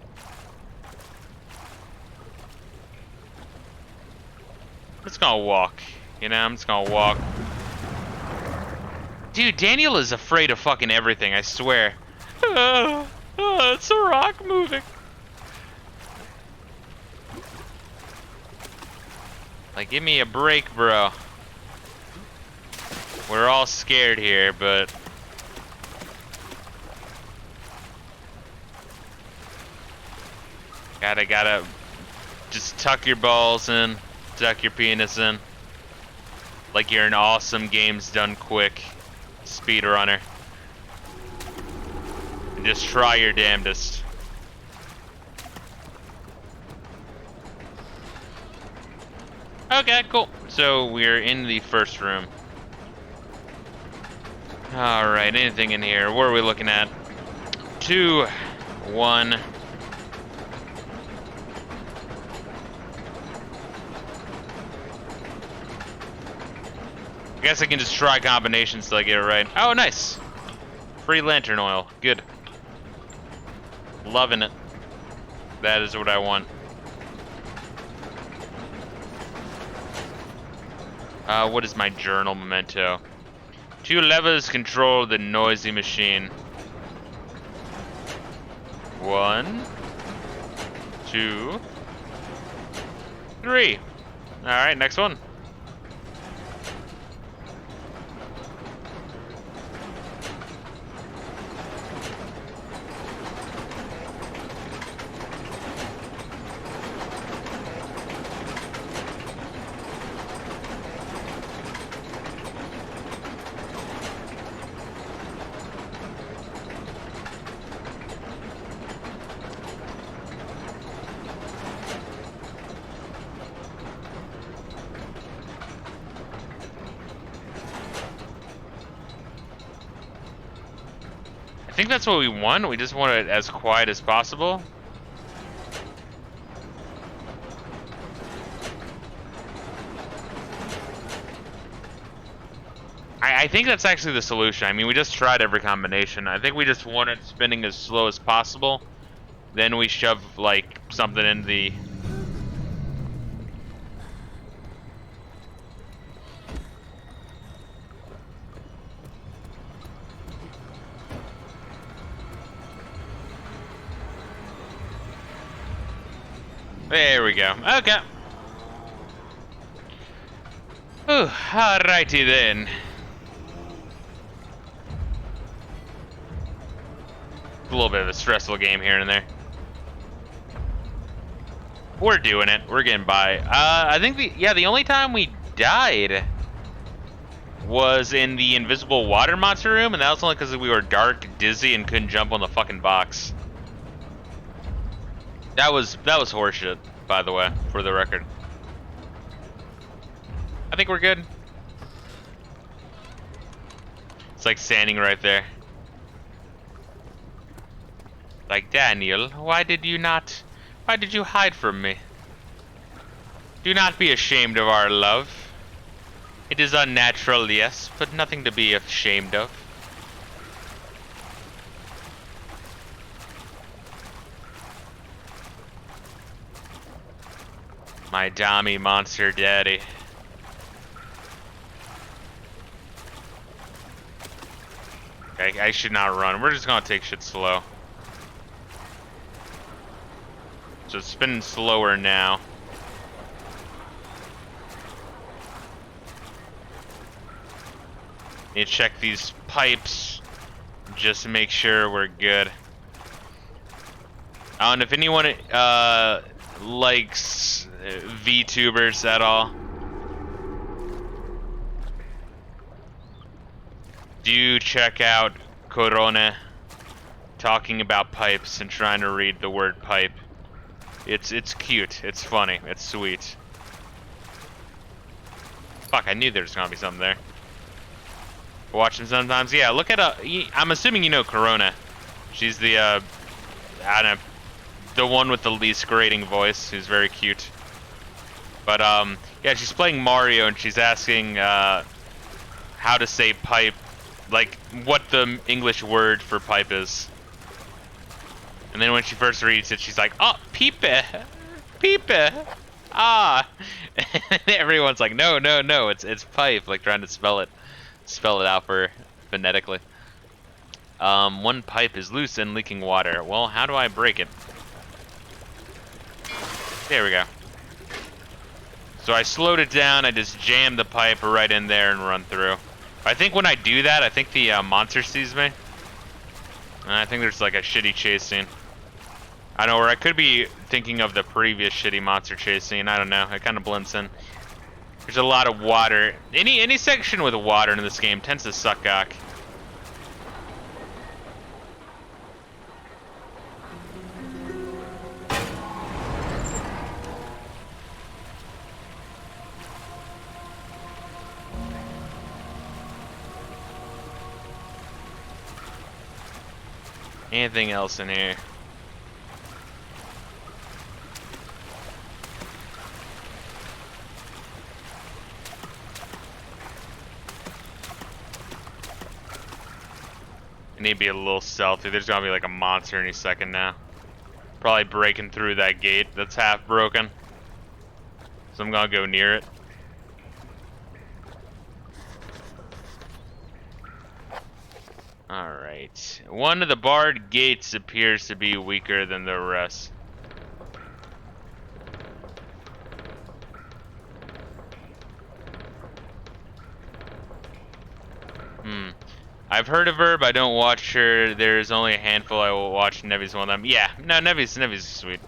I'm just gonna walk. You know, I'm just gonna walk. Dude, Daniel is afraid of fucking everything, I swear. It's a rock moving. Like, give me a break, bro. We're all scared here, but... Gotta... Just tuck your balls in. Tuck your penis in. Like you're an awesome games done quick speedrunner. And just try your damnedest. Okay, cool. So we're in the first room. Alright, anything in here? What are we looking at? 2, 1. I guess I can just try combinations till I get it right. Oh, nice. Free lantern oil. Good. Loving it. That is what I want. What is my journal memento? 2 levers control the noisy machine. 1, 2, 3. Alright, next one. I think that's what we want. We just want it as quiet as possible. I think that's actually the solution. I mean, we just tried every combination. I think we just want it spinning as slow as possible. Then we shove, like, something in the... There we go. Okay. Ooh, alrighty then. A little bit of a stressful game here and there. We're doing it. We're getting by. I think the only time we died was in the invisible water monster room, and that was only because we were dark, dizzy, and couldn't jump on the fucking box. That was horseshit, by the way, for the record. I think we're good. It's like standing right there. Like, Daniel, why did you hide from me? Do not be ashamed of our love. It is unnatural, yes, but nothing to be ashamed of. My dummy monster daddy. Okay, I should not run. We're just gonna take shit slow. So it's spinning slower now. Need to check these pipes just to make sure we're good. And if anyone likes VTubers at all, do check out Corona talking about pipes and trying to read the word pipe. It's cute, it's funny, it's sweet. Fuck, I knew there was gonna be something there. Watch him sometimes. Yeah, look at I'm assuming you know Corona. She's the I don't know, the one with the least grating voice, who's very cute. But yeah, she's playing Mario and she's asking how to say pipe, like what the English word for pipe is. And then when she first reads it, she's like, "Oh, pipe, pipe, ah." And everyone's like, "No, no, no, it's pipe," like trying to spell it out for phonetically. One pipe is loose and leaking water. Well, how do I break it? There we go. So I slowed it down. I just jammed the pipe right in there and run through. I think when I do that, I think the monster sees me. And I think there's like a shitty chase scene. I know, or I could be thinking of the previous shitty monster chase scene. I don't know. It kind of blends in. There's a lot of water. Any section with water in this game tends to suck cock. Anything else in here? I need to be a little stealthy. There's gonna be like a monster any second now. Probably breaking through that gate that's half broken. So I'm gonna go near it. Alright. One of the barred gates appears to be weaker than the rest. I've heard of her, but I don't watch her. There's only a handful I will watch. Nevi's one of them. Yeah, no, Nevi's sweet.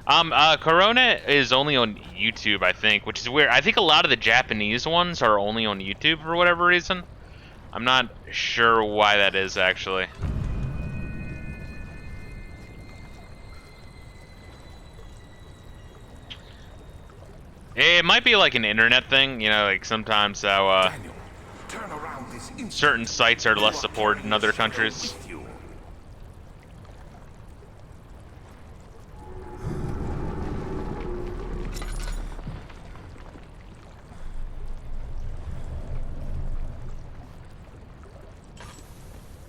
Corona is only on YouTube, I think, which is weird. I think a lot of the Japanese ones are only on YouTube for whatever reason. I'm not sure why that is, actually. It might be like an internet thing, you know, like sometimes how, Daniel, turn around this instant. certain sites are less supported in other countries. With you.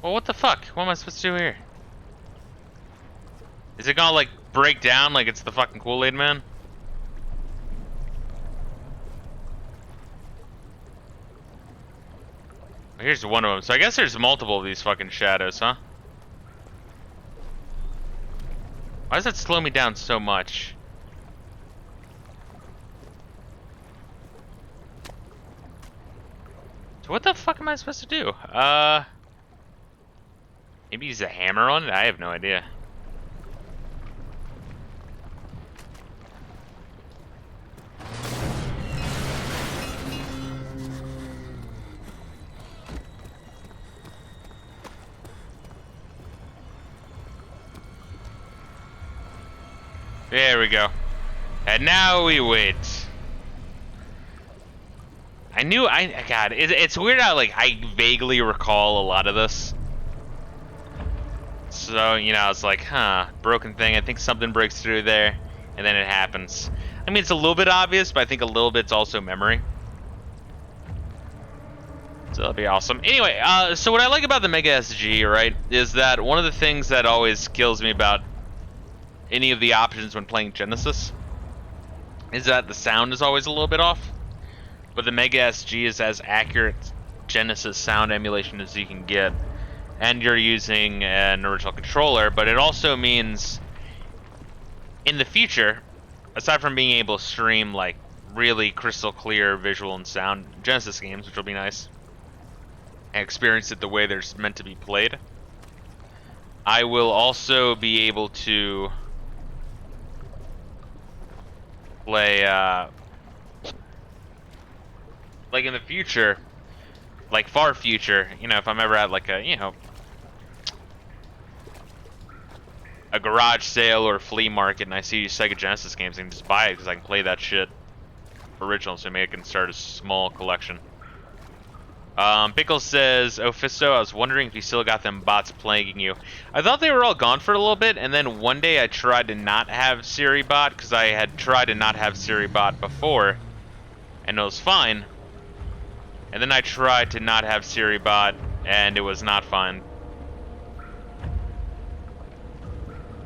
Well, what the fuck? What am I supposed to do here? Is it gonna, like, break down like it's the fucking Kool-Aid Man? Here's one of them. So I guess there's multiple of these fucking shadows, huh? Why does that slow me down so much? So what the fuck am I supposed to do? Maybe use a hammer on it? I have no idea. There we go. And now we wait. God, it's weird how, like, I vaguely recall a lot of this. So, you know, it's like, huh, broken thing, I think something breaks through there, and then it happens. I mean, it's a little bit obvious, but I think a little bit's also memory. So that'll be awesome. Anyway, so what I like about the Mega SG, right, is that one of the things that always kills me about any of the options when playing Genesis is that the sound is always a little bit off. But the Mega SG is as accurate Genesis sound emulation as you can get. And you're using an original controller, but it also means in the future, aside from being able to stream like really crystal clear visual and sound Genesis games, which will be nice, and experience it the way they're meant to be played, I will also be able to play, like in the future, like far future, you know, if I'm ever at like a, you know, a garage sale or flea market and I see Sega Genesis games, I can just buy it because I can play that shit original, so maybe I can start a small collection. Pickles says, "Oh Fisto, I was wondering if you still got them bots plaguing you. I thought they were all gone for a little bit, and then one day I tried to not have Siri bot because I had tried to not have Siri bot before, and it was fine. And then I tried to not have Siri bot, and it was not fine.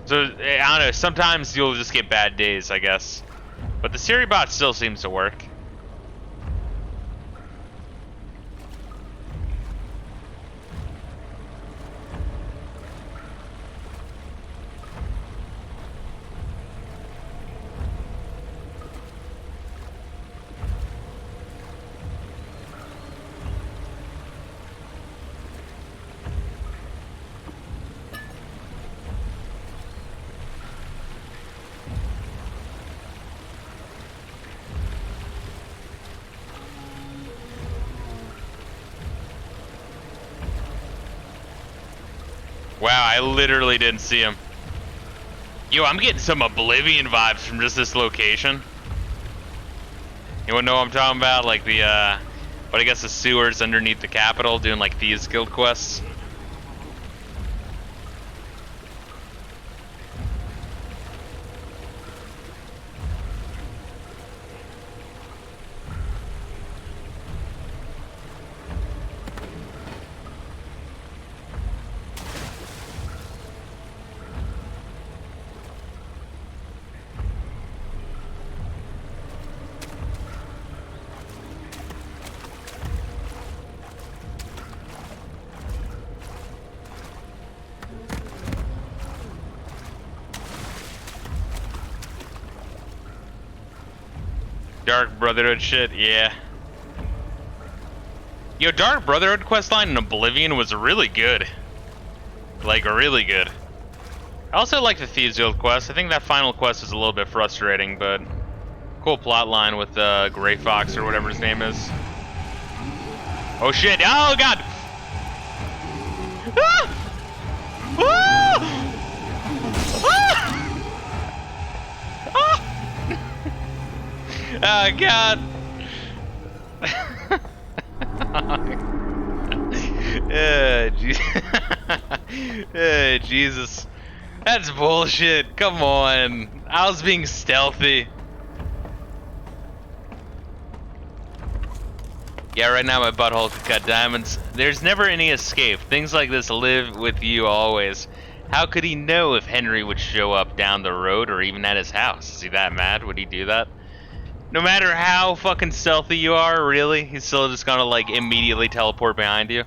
So I don't know. Sometimes you'll just get bad days, I guess, but the Siri bot still seems to work." Wow, I literally didn't see him. Yo, I'm getting some Oblivion vibes from just this location. You wanna know what I'm talking about? Like the, but I guess the sewers underneath the Capitol doing like Thieves Guild quests. Dark Brotherhood shit, yeah. Yo, Dark Brotherhood questline in Oblivion was really good. Like, really good. I also like the Thieves Guild quest. I think that final quest is a little bit frustrating, but cool plot line with Gray Fox or whatever his name is. Oh shit! Oh god! Ah! Ah! Ah! Oh god! Jesus. That's bullshit. Come on. I was being stealthy. Yeah, right now my butthole could cut diamonds. There's never any escape. Things like this live with you always. How could he know if Henry would show up down the road or even at his house? Is he that mad? Would he do that? No matter how fucking stealthy you are, really? He's still just gonna, like, immediately teleport behind you?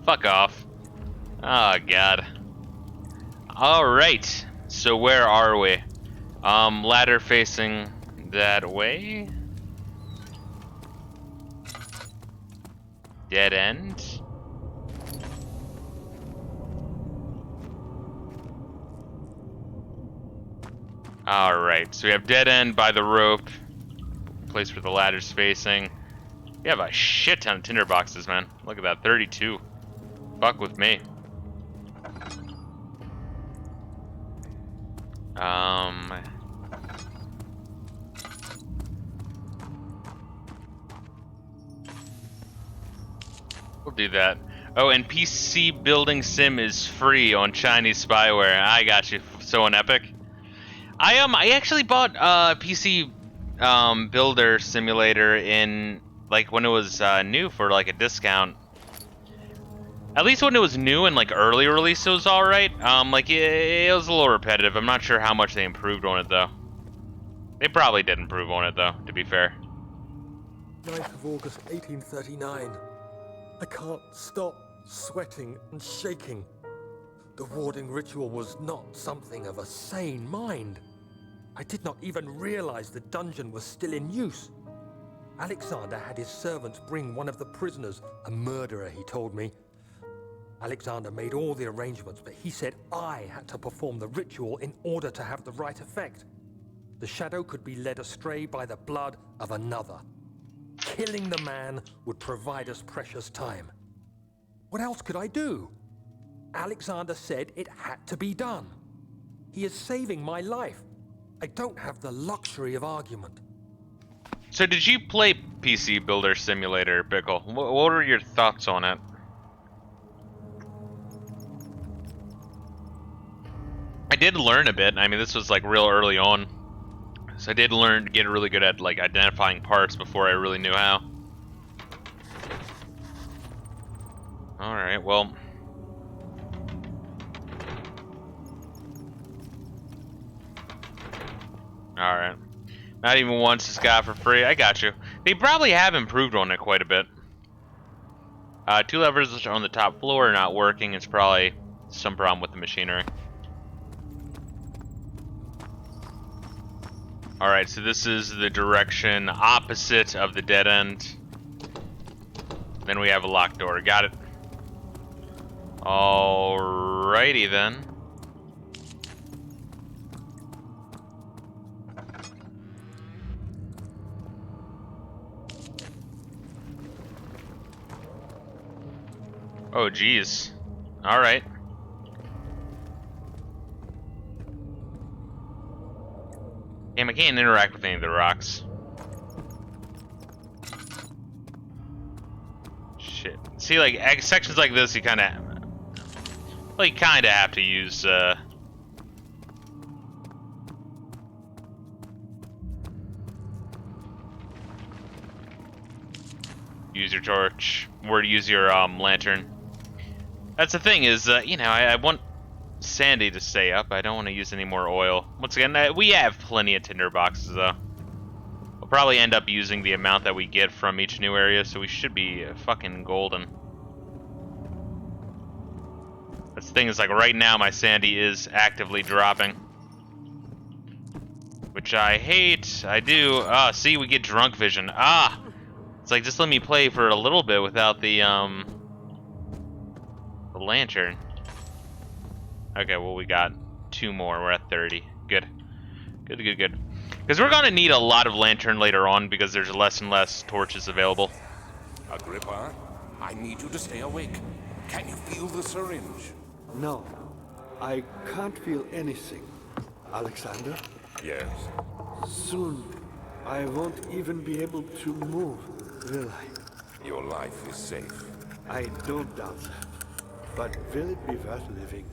Fuck off. Oh, God. Alright. So where are we? Ladder facing that way? Dead end? Alright, so we have dead end by the rope. Place where the ladder's facing. We have a shit ton of tinder boxes, man. Look at that, 32. Fuck with me. We'll do that. Oh, and PC building sim is free on Chinese spyware. I got you. So on Epic. I actually bought PC builder simulator in like when it was new for like a discount. At least when it was new and like early release, it was all right. Like it was a little repetitive. I'm not sure how much they improved on it though. They probably did improve on it though, to be fair. 9th of August, 1839. I can't stop sweating and shaking. The warding ritual was not something of a sane mind. I did not even realize the dungeon was still in use. Alexander had his servants bring one of the prisoners, a murderer, he told me. Alexander made all the arrangements, but he said I had to perform the ritual in order to have the right effect. The shadow could be led astray by the blood of another. Killing the man would provide us precious time. What else could I do? Alexander said it had to be done. He is saving my life. I don't have the luxury of argument. So did you play PC Builder Simulator, Pickle? What are your thoughts on it? I did learn a bit. I mean, this was like real early on. So I did learn to get really good at like identifying parts before I really knew how. Alright, well. Alright. Not even once this guy for free. I got you. They probably have improved on it quite a bit. 2 levers on the top floor are not working. It's probably some problem with the machinery. Alright, so this is the direction opposite of the dead end. Then we have a locked door. Got it. Alrighty then. Oh, geez. Alright. Damn, I can't interact with any of the rocks. Shit. See, like, sections like this, you kinda have to use, use your torch, or use your, lantern. That's the thing is, you know, I want Sandy to stay up. I don't want to use any more oil. Once again, we have plenty of tinder boxes, though. We'll probably end up using the amount that we get from each new area, so we should be fucking golden. That's the thing is, like, right now my Sandy is actively dropping. Which which I hate. I do. Ah, see, we get drunk vision. Ah! It's like, just let me play for a little bit without the lantern. Okay, well, we got 2 more. We're at 30. Good. Good, good, good. Because we're gonna need a lot of lantern later on because there's less and less torches available. Agrippa, I need you to stay awake. Can you feel the syringe? No, I can't feel anything. Alexander, Yes. soon I won't even be able to move, will I? Your life is safe. I don't doubt that. But will it be worth living?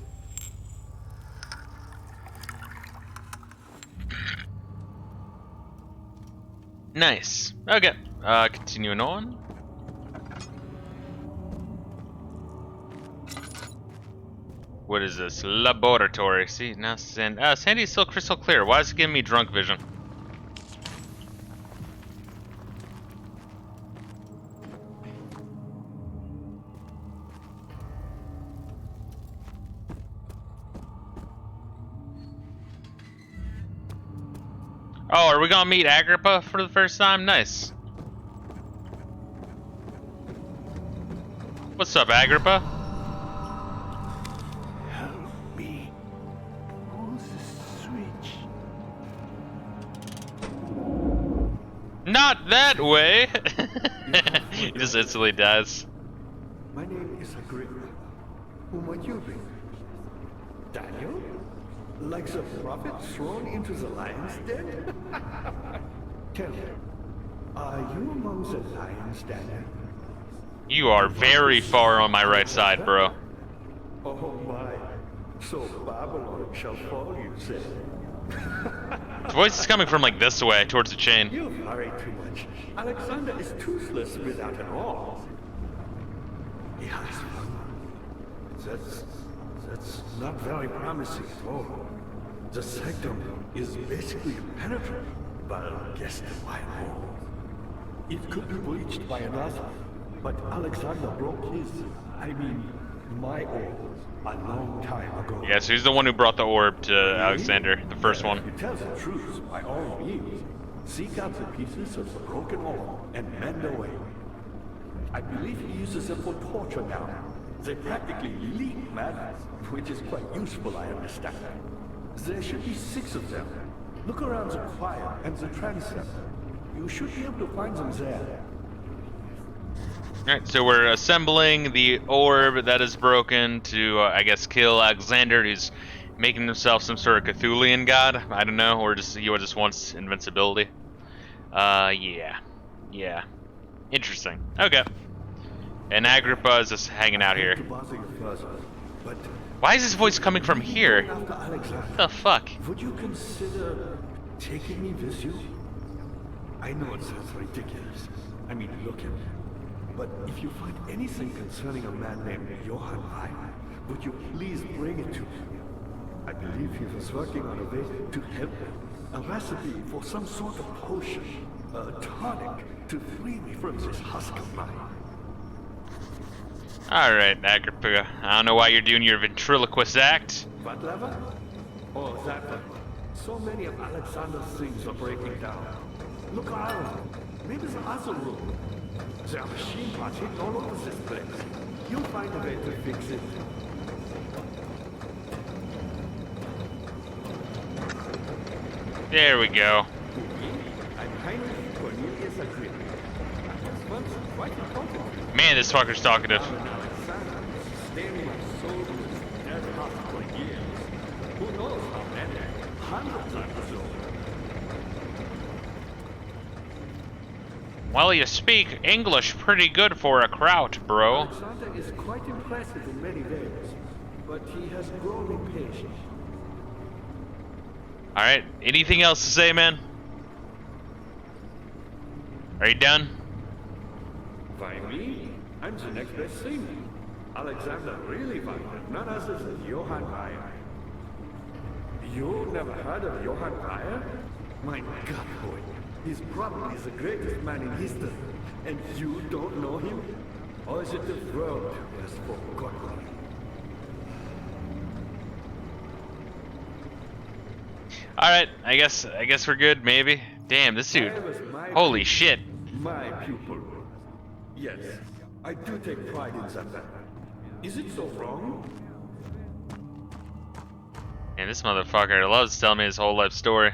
Nice. Okay. Continuing on. What is this? Laboratory. See, now Sandy's still crystal clear. Why is it giving me drunk vision? Oh, are we gonna meet Agrippa for the first time? Nice. What's up, Agrippa? Help me. Who's the switch? Not that way! He just instantly dies. My name is Agrippa. Who might you be? Daniel? Like the prophet thrown into the lion's den? Tell me, are you among the lions, Daniel? You are very far on my right side, bro. Oh my. So Babylon shall fall, you say? His voice is coming from like this way, towards the chain. You worry too much. Alexander is toothless without an arm. He has one. That's not very promising at all. The sectum is basically impenetrable, but guess why more? It could be breached by another, but Alexander broke his, my orb, a long time ago. Yeah, so he's the one who brought the orb to Alexander, the first one. If you tell the truth, by all means, seek out the pieces of the broken orb and mend away. I believe he uses them for torture now. They practically leak madness, which is quite useful, I understand. There should be 6 of them. Look around the choir and the transept. You should be able to find them there. Alright, so we're assembling the orb that is broken to, I guess, kill Alexander, who's making himself some sort of Cthulian god. I don't know, or just he just wants invincibility. Yeah. Yeah. Interesting. Okay. And Agrippa is just hanging out here. To bother you further, but Why is his voice coming from here? after Alexander, What the fuck? would you consider taking me with you? I know it sounds ridiculous. Look at me. But if you find anything concerning a man named Johann Ryan, would you please bring it to me? I believe he was working on a way to help me. A recipe for some sort of potion, a tonic to free me from this husk of mine. Alright, Agrippa. I don't know why you're doing your ventriloquist act. What lever? Oh, that one. So many of Alexander's things are breaking down. Look around. Maybe the other room. There are machine parts hidden all over this place. You'll find a way to fix it. There we go. I'm Heinrich Cornelius Agrippa. I was once quite important. Man, this fucker's talkative. Alexander, staring my soul to his dead heart for years. Who knows how many? Hundreds, I presume. Well, you speak English pretty good for a kraut, bro. Alexander is quite impressive in many ways, but he has grown impatient. Alright, anything else to say, man? Are you done? By me? I'm the next best thing. Alexander really wanted none other than Johann Ryan. You never heard of Johann Ryan? My God, boy. He's probably the greatest man in history. And you don't know him? Or is it the world who has forgotten him? Alright, I guess we're good, maybe. Damn, this dude. Holy shit. My pupil. Yes, I do take pride in that. Is it so wrong? And this motherfucker loves telling me his whole life story.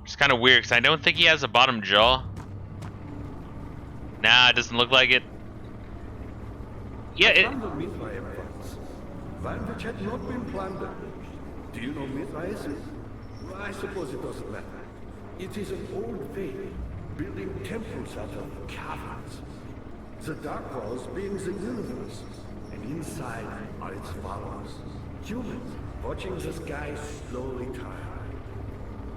It's kind of weird, because I don't think he has a bottom jaw. Nah, it doesn't look like it. Yeah, it... One which had not been plundered. Do you know Mithraism? I suppose it doesn't matter. It is an old faith, building temples out of caverns. The dark walls being the universe, and inside are its followers. Humans, watching the sky slowly turn.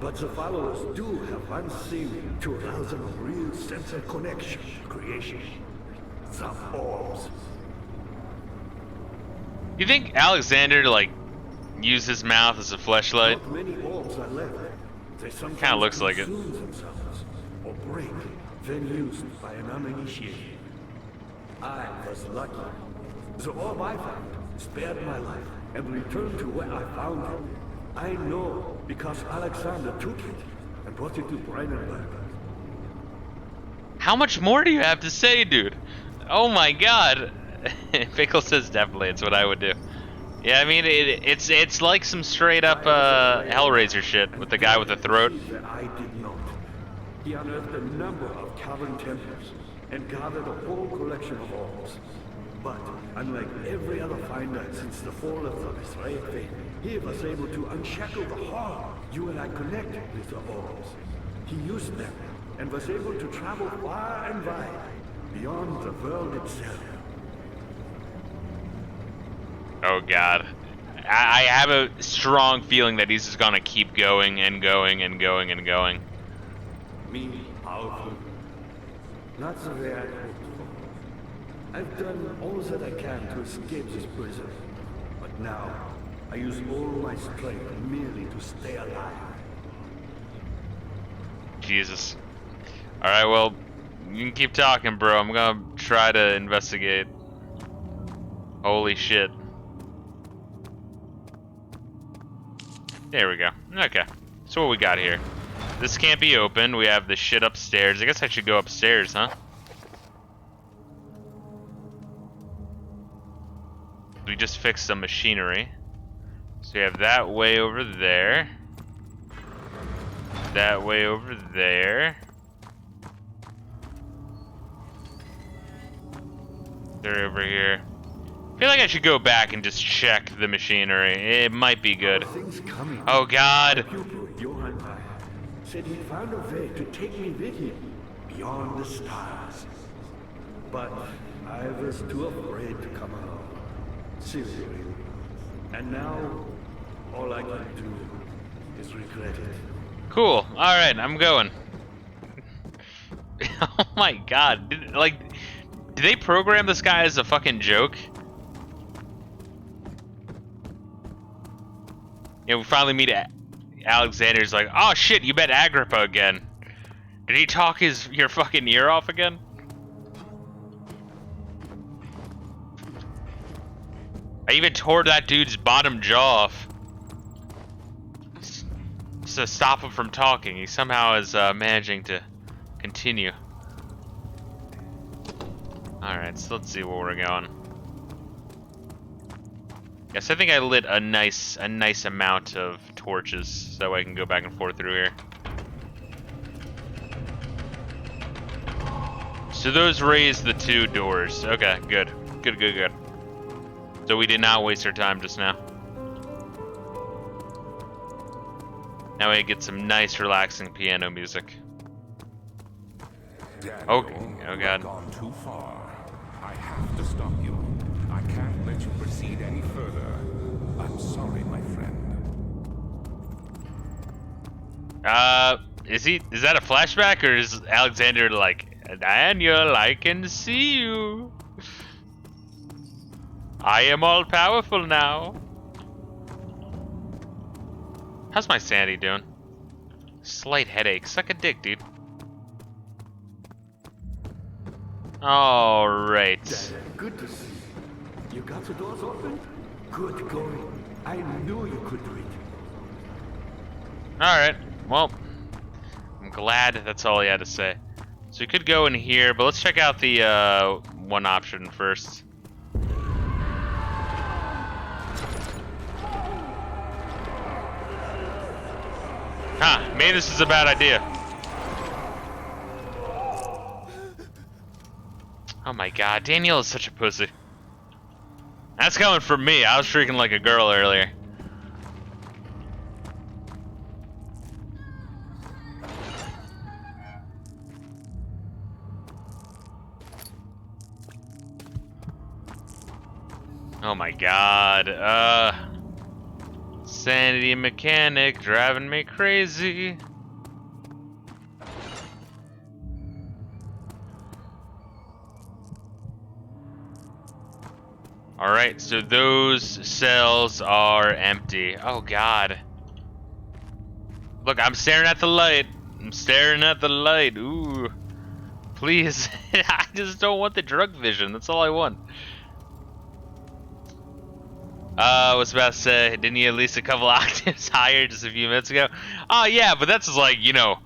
But the followers do have one thing to arouse a real sense of connection, creation. The orbs. You think Alexander, like, used his mouth as a fleshlight? Not many orbs are left. They sometimes Kinda looks like it. consume themselves, or break, then used by an uninitiated. I was lucky. The orb I found spared my life and returned to where I found it. I know because Alexander took it and brought it to Brandenburg. How much more do you have to say, dude? Oh my god. Pickle says definitely, it's what I would do. Yeah, I mean, it's like some straight up Hellraiser shit with the guy with the throat. I did not. He unearthed a number of cavern temples and gathered a whole collection of orbs. But unlike every other finder since the fall of the Israel faith, he was able to unshackle the horror you and I connected with the orbs. He used them and was able to travel far and wide, beyond the world itself. Oh god. I have a strong feeling that he's just gonna keep going and going and going and going. Me, powerful. Not the way I hoped for. I've done all that I can to escape this prison. But now, I use all my strength merely to stay alive. Jesus. Alright, well, you can keep talking, bro. I'm gonna try to investigate. Holy shit. There we go. Okay. So what we got here? This can't be opened. We have the shit upstairs. I guess I should go upstairs, huh? We just fixed some machinery. So we have that way over there. That way over there. They're over here. I feel like I should go back and just check the machinery. It might be good. Oh god. Johann said he found a way to take me with him beyond the stars. But I was too afraid to come along. Seriously. And now, all I can do is regret it. Cool. Alright, I'm going. Oh my god. Did they program this guy as a fucking joke? Yeah, we finally meet Alexander's like, oh shit, you met Agrippa again. Did he talk your fucking ear off again? I even tore that dude's bottom jaw off. To stop him from talking. He somehow is managing to continue. Alright, so let's see where we're going. Yes, I think I lit a nice amount of torches so I can go back and forth through here. So those raise the two doors. Okay, good. Good. So we did not waste our time just now. Now we get some nice relaxing piano music. Daniel, oh god. You've gone too far. I have to stop you. I can't let you proceed any further. I'm sorry, my friend. Is that a flashback, or is Alexander like, Daniel, I can see you. I am all powerful now. How's my sanity doing? Slight headache. Suck a dick, dude. Alright. Good to see you. You got the doors open? Good going. I knew you could do it. Alright, well, I'm glad that's all he had to say. So we could go in here, but let's check out the one option first. Huh, maybe this is a bad idea. Oh my god, Danielle is such a pussy. That's coming from me. I was shrieking like a girl earlier. Oh my god. Sanity mechanic driving me crazy. Alright, so those cells are empty. Oh god. Look, I'm staring at the light. I'm staring at the light. Ooh. Please. I just don't want the drug vision. That's all I want. I was about to say, didn't you at least a couple octaves higher just a few minutes ago? Oh yeah, but that's just like, you know,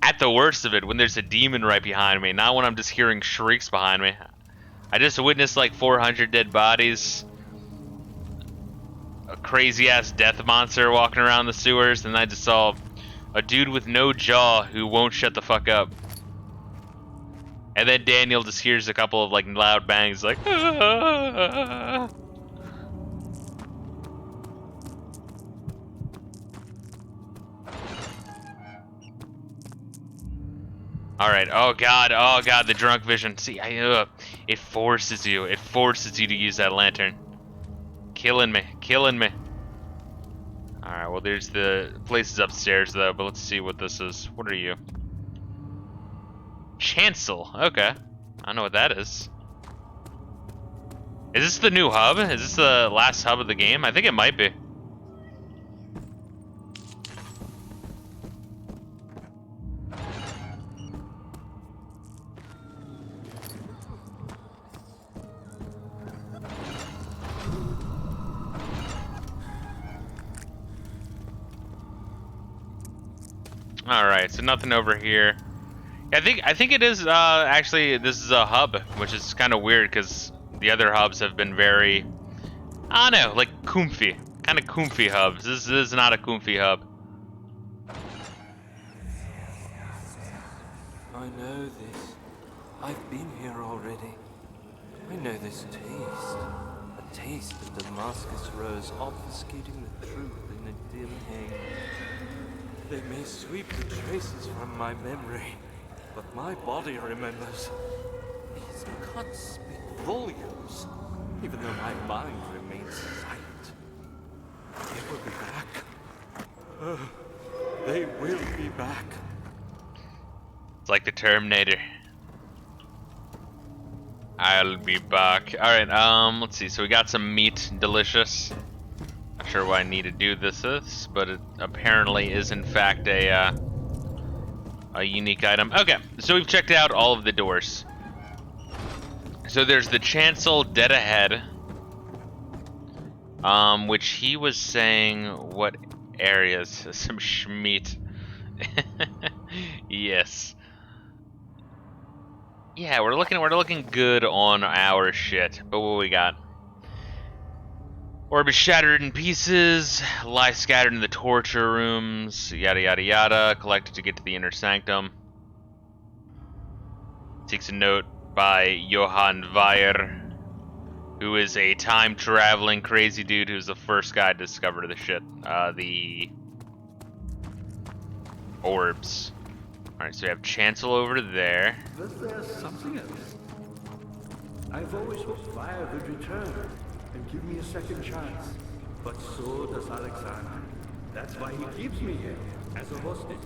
at the worst of it, when there's a demon right behind me, not when I'm just hearing shrieks behind me. I just witnessed like 400 dead bodies, a crazy ass death monster walking around the sewers, and I just saw a dude with no jaw who won't shut the fuck up. And then Daniel just hears a couple of like loud bangs like ah. Alright, oh god, the drunk vision. See, it forces you to use that lantern. Killing me. Alright, well there's the places upstairs though, but let's see what this is. What are you? Chancel, okay. I don't know what that is. Is this the new hub? Is this the last hub of the game? I think it might be. Alright, so nothing over here. I think it is actually this is a hub, which is kind of weird because the other hubs have been very, I don't know, like comfy, kind of comfy hubs. This is not a comfy hub. I know this. I've been here already. I know this taste. A taste of Damascus rose obfuscating the truth in a dim haze. They may sweep the traces from my memory, but my body remembers. These cuts speak volumes, even though my mind remains silent. They will be back. They will be back. It's like the Terminator. I'll be back. Alright, let's see. So we got some meat, delicious. Not sure why I need to do this, but it apparently is in fact a unique item. Okay, so we've checked out all of the doors. So there's the chancel dead ahead, which he was saying what areas? Some schmeat. Yes. Yeah, we're looking good on our shit. But what we got? Orb is shattered in pieces, lie scattered in the torture rooms, yada yada yada, collected to get to the inner sanctum. Takes a note by Johann Weyer, who is a time-traveling crazy dude who's the first guy to discover the shit. The orbs. Alright, so we have Chancel over there. But there's something else. I've always hoped Fire would return and give me a second chance. But so does Alexander. That's why he keeps me here, as a hostage,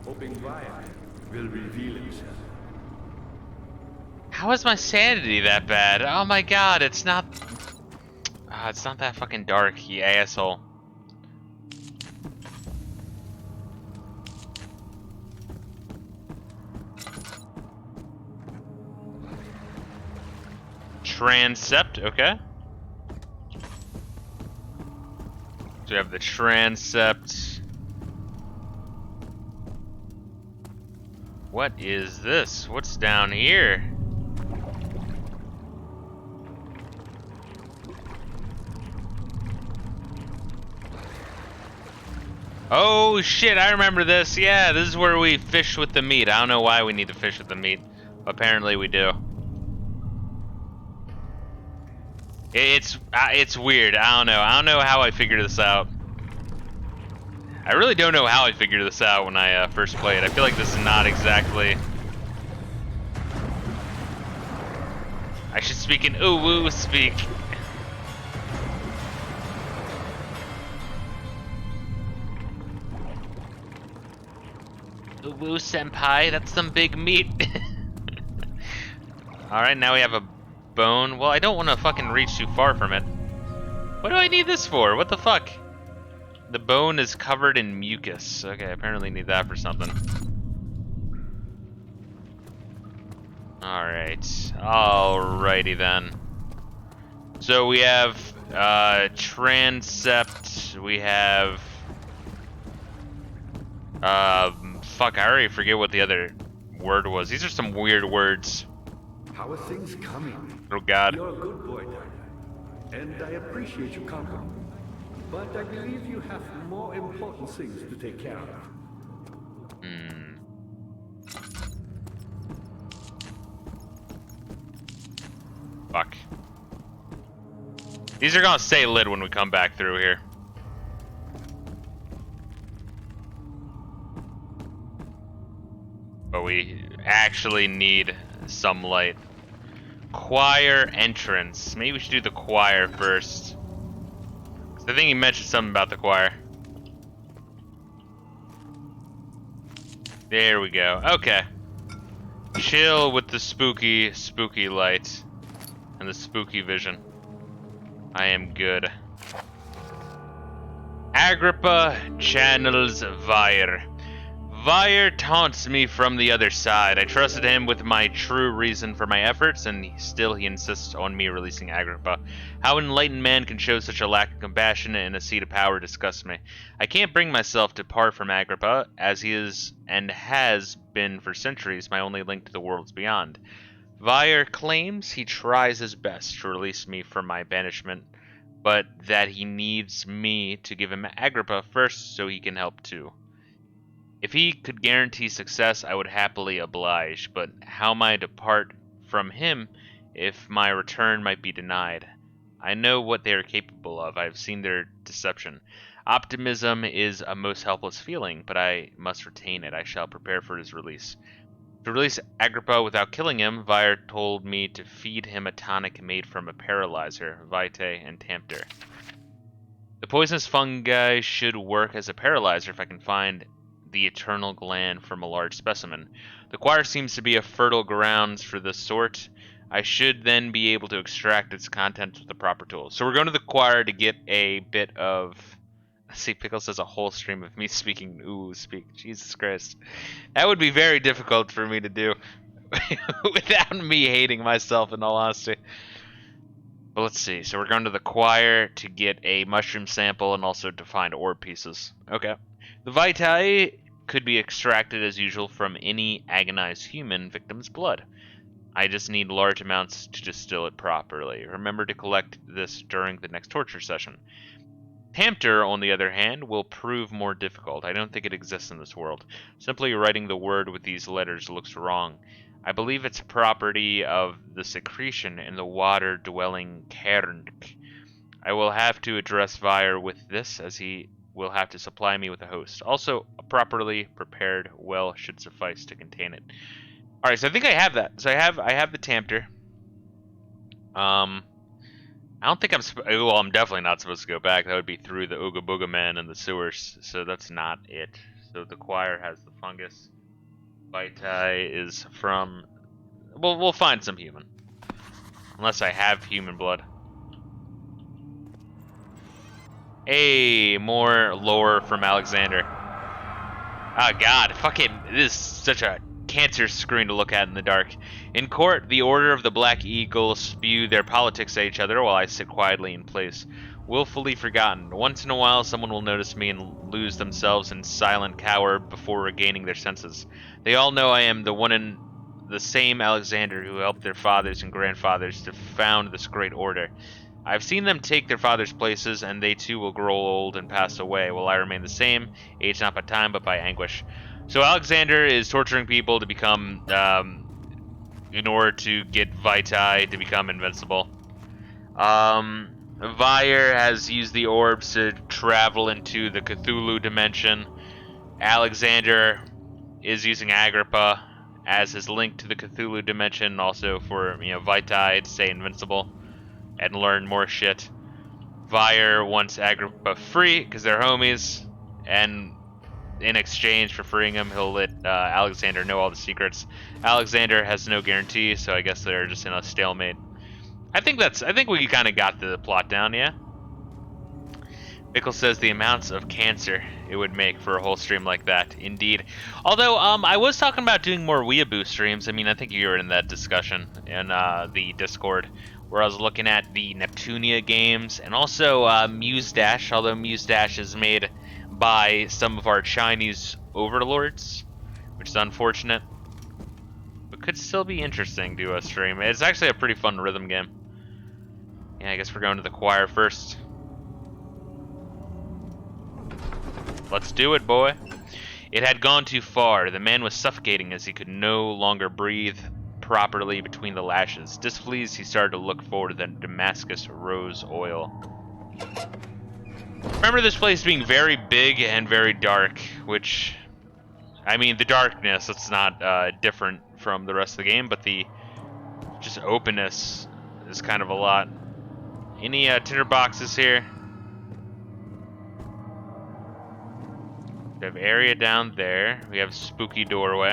hoping Fire will reveal himself. How is my sanity that bad? Oh my god, it's not... it's not that fucking dark, you asshole. Transept, okay. So we have the transept. What is this? What's down here? Oh shit, I remember this. Yeah, this is where we fish with the meat. I don't know why we need to fish with the meat. Apparently we do. It's weird. I don't know. I don't know how I figured this out. I really don't know how I figured this out when I first played. I feel like this is not exactly... I should speak in ooh-woo speak. Ooh-woo senpai, that's some big meat. Alright, now we have a bone. Well, I don't want to fucking reach too far from it. What do I need this for? What the fuck? The bone is covered in mucus. Okay, apparently need that for something. Alright. Alrighty then. So we have transept, we have fuck, I already forget what the other word was. These are some weird words. How are things coming? Oh god. You're a good boy, Dada, and I appreciate your company. But I believe you have more important things to take care of. Fuck. These are gonna stay lit when we come back through here. But we actually need some light. Choir entrance. Maybe we should do the choir first. I think he mentioned something about the choir. There we go. Okay. Chill with the spooky light and the spooky vision. I am good. Agrippa channels Vire. Vire taunts me from the other side. I trusted him with my true reason for my efforts, and still he insists on me releasing Agrippa. How an enlightened man can show such a lack of compassion and a seat of power disgusts me. I can't bring myself to part from Agrippa, as he is and has been for centuries my only link to the worlds beyond. Vire claims he tries his best to release me from my banishment, but that he needs me to give him Agrippa first so he can help too. If he could guarantee success, I would happily oblige, but how am I to part from him if my return might be denied? I know what they are capable of. I have seen their deception. Optimism is a most helpless feeling, but I must retain it. I shall prepare for his release. To release Agrippa without killing him, Vire told me to feed him a tonic made from a paralyzer, vitae, and Tamter. The poisonous fungi should work as a paralyzer if I can find the eternal gland from a large specimen. The choir seems to be a fertile grounds for this sort. I should then be able to extract its contents with the proper tools. So we're going to the choir to get a bit of... See, Pickle says a whole stream of me speaking speak. Jesus Christ. That would be very difficult for me to do without me hating myself, in all honesty. But let's see. So we're going to the choir to get a mushroom sample and also to find orb pieces. Okay. The vitae could be extracted as usual from any agonized human victim's blood. I just need large amounts to distill it properly. Remember to collect this during the next torture session. Tamter, on the other hand, will prove more difficult. I don't think it exists in this world. Simply writing the word with these letters looks wrong. I believe it's a property of the secretion in the water-dwelling Kernk. I will have to address Vire with this, as he will have to supply me with a host. Also, a properly prepared well should suffice to contain it. Alright, so I think I have that. So I have the Tamter. I don't think I'm definitely not supposed to go back. That would be through the Ooga Booga Man and the sewers, so that's not it. So the choir has the fungus. Vitae is from... Well, we'll find some human. Unless I have human blood. Hey, more lore from Alexander. Oh god, fucking, this is such a cancer screen to look at in the dark. In court, the Order of the Black Eagle spew their politics at each other while I sit quietly in place. willfully forgotten. Once in a while, someone will notice me and lose themselves in silent cower before regaining their senses. They all know I am the one and the same Alexander who helped their fathers and grandfathers to found this great order. I've seen them take their fathers' places, and they too will grow old and pass away, while I remain the same, aged not by time, but by anguish. So Alexander is torturing people to become, in order to get Vitae to become invincible. Vire has used the orbs to travel into the Cthulhu dimension. Alexander is using Agrippa as his link to the Cthulhu dimension, also for, Vitae to stay invincible and learn more shit. Vire wants Agrippa free because they're homies, and in exchange for freeing him, he'll let Alexander know all the secrets. Alexander has no guarantee, so I guess they're just in a stalemate. I think we kind of got the plot down, yeah? Bickle says the amounts of cancer it would make for a whole stream like that. Indeed. Although, I was talking about doing more Weeaboo streams. I mean, I think you were in that discussion in the Discord, where I was looking at the Neptunia games, and also Muse Dash, although Muse Dash is made by some of our Chinese overlords, which is unfortunate, but could still be interesting to stream. It's actually a pretty fun rhythm game. Yeah, I guess we're going to the choir first. Let's do it, boy. It had gone too far. The man was suffocating as he could no longer breathe properly between the lashes. Displeased, he started to look forward to the Damascus rose oil. Remember this place being very big and very dark, which, I mean, the darkness, it's not different from the rest of the game, but the just openness is kind of a lot. Any tinder boxes here? We have area down there. We have spooky doorway.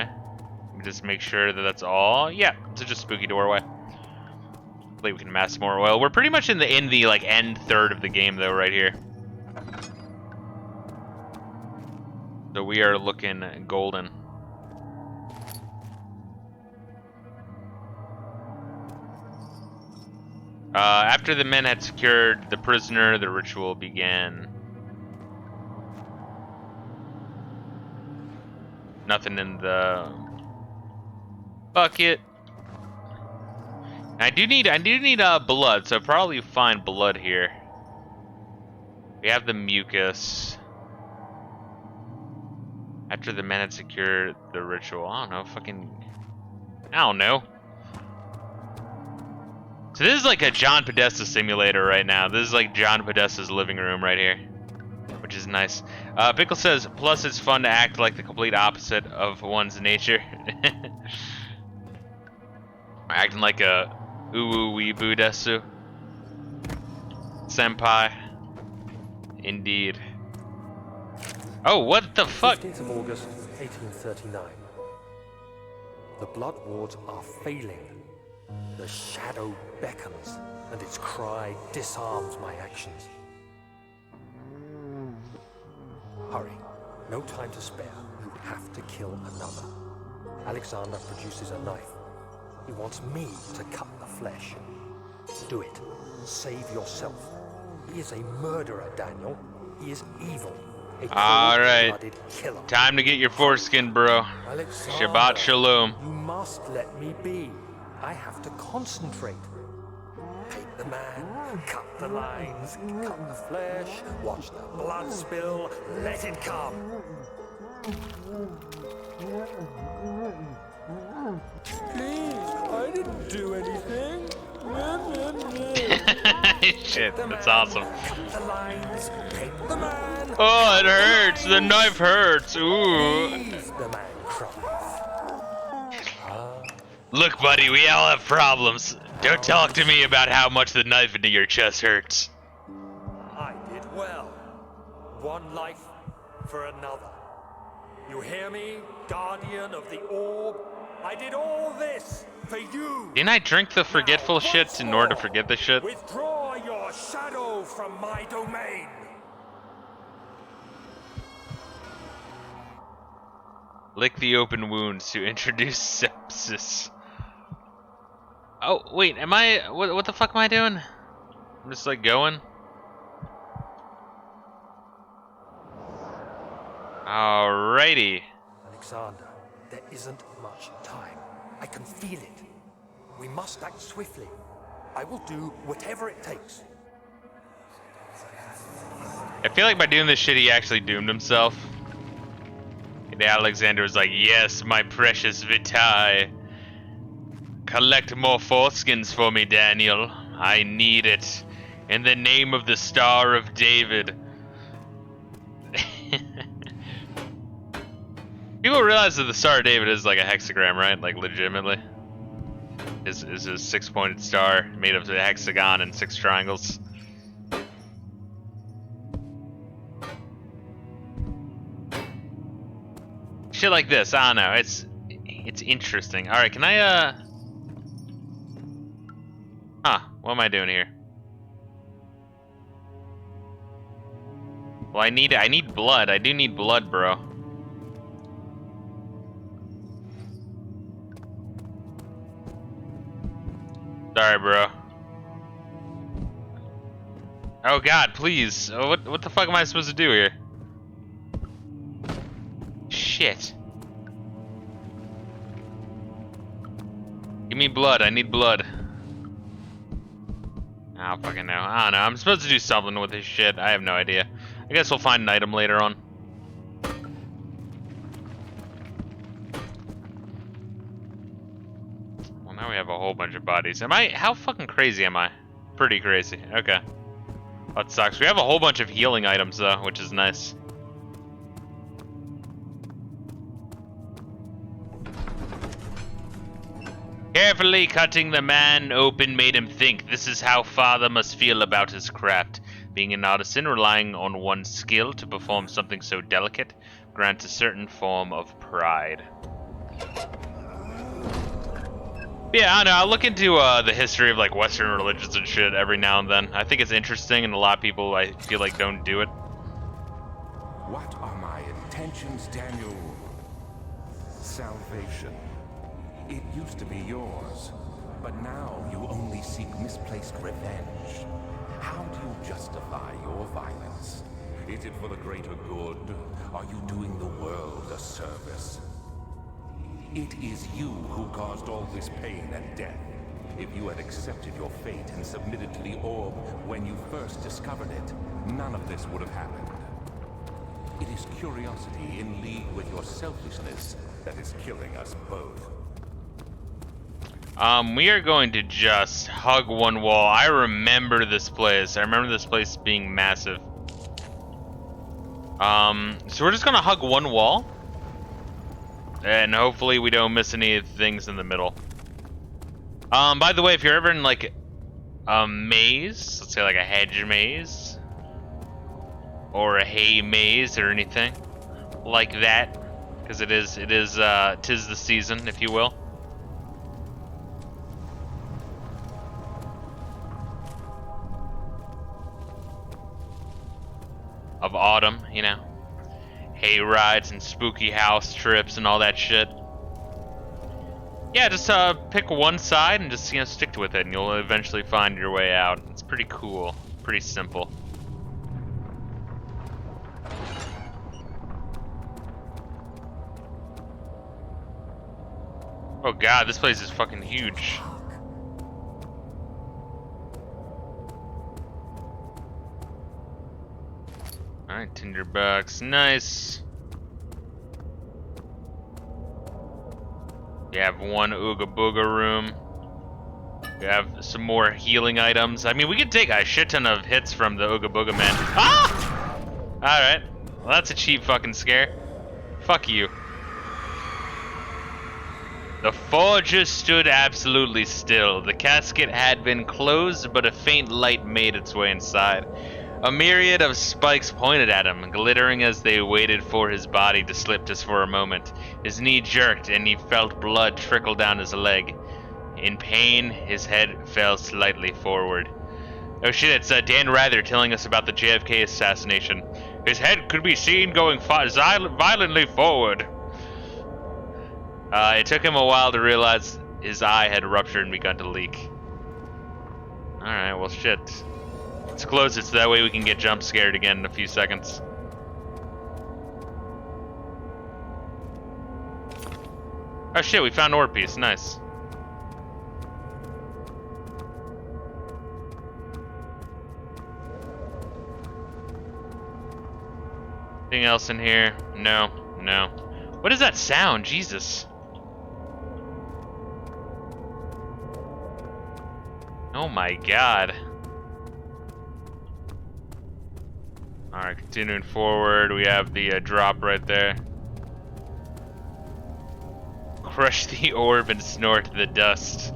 Let me just make sure that that's all. Yeah, it's just spooky doorway. Hopefully we can mass more oil. We're pretty much in the like end third of the game though, right here. So we are looking golden. After the men had secured the prisoner, the ritual began. Nothing in the bucket. I do need blood, so I'll probably find blood here. We have the mucus. After the men had secured the ritual, I don't know. So this is like a John Podesta simulator right now. This is like John Podesta's living room right here, which is nice. Pickle says, plus it's fun to act like the complete opposite of one's nature. Acting like a uwu-weebu desu. Senpai. Indeed. Oh, what the fuck? 15th of August, 1839. The blood wards are failing. The shadow beckons, and its cry disarms my actions. Hurry. No time to spare. You have to kill another. Alexander produces a knife. He wants me to cut the flesh. Do it. Save yourself. He is a murderer, Daniel. He is evil. Alright. Killer. Time to get your foreskin, bro. Alexander, Shabbat shalom. You must let me be. I have to concentrate. Take the man, cut the lines, cut the flesh, watch the blood spill, let it come. Please, I didn't do anything. Shit, that's awesome. Cut the lines, take the man. Oh, it hurts. The knife hurts. Ooh. Please, the man cries. Look, buddy, we all have problems. Don't talk to me about how much the knife into your chest hurts. I did well. One life for another. You hear me, guardian of the orb? I did all this for you. Didn't I drink the forgetful shit in order to forget the shit? Withdraw your shadow from my domain. Lick the open wounds to introduce sepsis. Oh, wait, am I... What the fuck am I doing? I'm just, like, going? Alrighty. Alexander, there isn't much time. I can feel it. We must act swiftly. I will do whatever it takes. I feel like by doing this shit, he actually doomed himself. And Alexander was like, yes, my precious Vitae. Collect more foreskins for me, Daniel. I need it. In the name of the Star of David. People realize that the Star of David is like a hexagram, right? Like, legitimately. Is a 6-pointed star made of a hexagon and 6 triangles. Shit like this, I don't know. It's interesting. All right, can I what am I doing here? Well, I need blood. I do need blood, bro. Sorry, bro. Oh God, please. Oh, what the fuck am I supposed to do here? Shit. Give me blood. I need blood. I don't fucking know. I don't know. I'm supposed to do something with this shit. I have no idea. I guess we'll find an item later on. Well, now we have a whole bunch of bodies. How fucking crazy am I? Pretty crazy. Okay. That sucks. We have a whole bunch of healing items though, which is nice. Carefully cutting the man open made him think. This is how father must feel about his craft. Being an artisan, relying on one's skill to perform something so delicate grants a certain form of pride. Yeah, I don't know. I'll look into the history of like Western religions and shit every now and then. I think it's interesting, and a lot of people I feel like don't do it. What are my intentions, Daniel? Salvation. It used to be yours, but now you only seek misplaced revenge. How do you justify your violence? Is it for the greater good? Are you doing the world a service? It is you who caused all this pain and death. If you had accepted your fate and submitted to the orb when you first discovered it, none of this would have happened. It is curiosity in league with your selfishness that is killing us both. We are going to just hug one wall. I remember this place. I remember this place being massive. So we're just gonna hug one wall. And hopefully we don't miss any things in the middle. By the way, if you're ever in like a maze, let's say like a hedge maze, or a hay maze or anything like that, because tis the season, if you will. Of autumn, you know, hay rides and spooky house trips and all that shit. Yeah, just pick one side and just stick with it, and you'll eventually find your way out. It's pretty cool, pretty simple. Oh God, this place is fucking huge. Alright, tinderbox, nice. We have one Ooga Booga room. We have some more healing items. I mean, we could take a shit ton of hits from the Ooga Booga man. Ah! Alright, well that's a cheap fucking scare. Fuck you. The forger stood absolutely still. The casket had been closed, but a faint light made its way inside. A myriad of spikes pointed at him, glittering as they waited for his body to slip just for a moment. His knee jerked, and he felt blood trickle down his leg. In pain, his head fell slightly forward. Oh shit, it's Dan Rather telling us about the JFK assassination. His head could be seen going violently forward. It took him a while to realize his eye had ruptured and begun to leak. Alright, well shit. Let's close it so that way we can get jump scared again in a few seconds. Oh shit, we found orb piece. Nice. Anything else in here? No, no. What is that sound? Jesus. Oh my god. Alright, continuing forward, we have the drop right there. Crush the orb and snort the dust.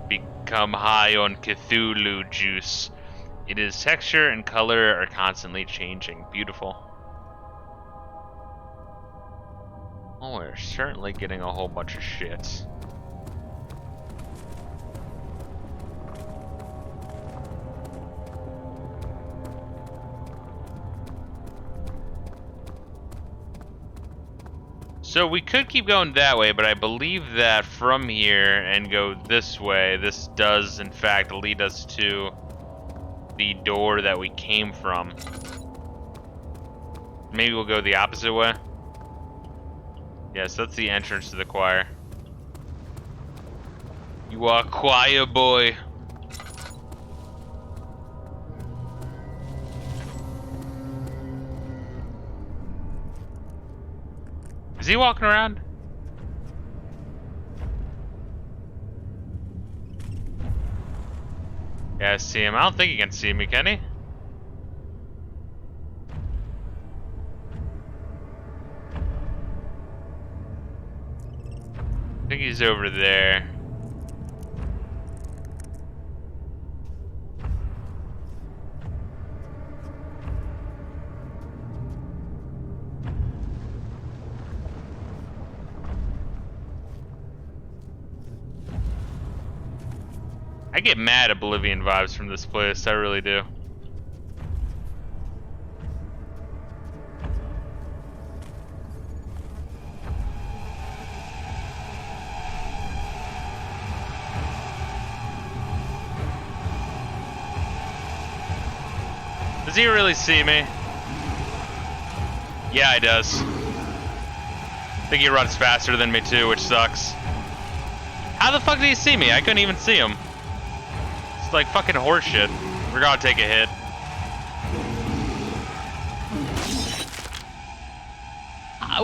Become high on Cthulhu juice. Its texture and color are constantly changing. Beautiful. Oh, we're certainly getting a whole bunch of shit. So we could keep going that way, but I believe that from here and go this way, this does in fact lead us to the door that we came from. Maybe we'll go the opposite way. Yes, that's the entrance to the choir. You are choir boy. Is he walking around? Yeah, I see him. I don't think he can see me, can he? I think he's over there. I get mad Oblivion vibes from this place, I really do. Does he really see me? Yeah, he does. I think he runs faster than me too, which sucks. How the fuck did he see me? I couldn't even see him. It's like fucking horseshit. We're gonna take a hit.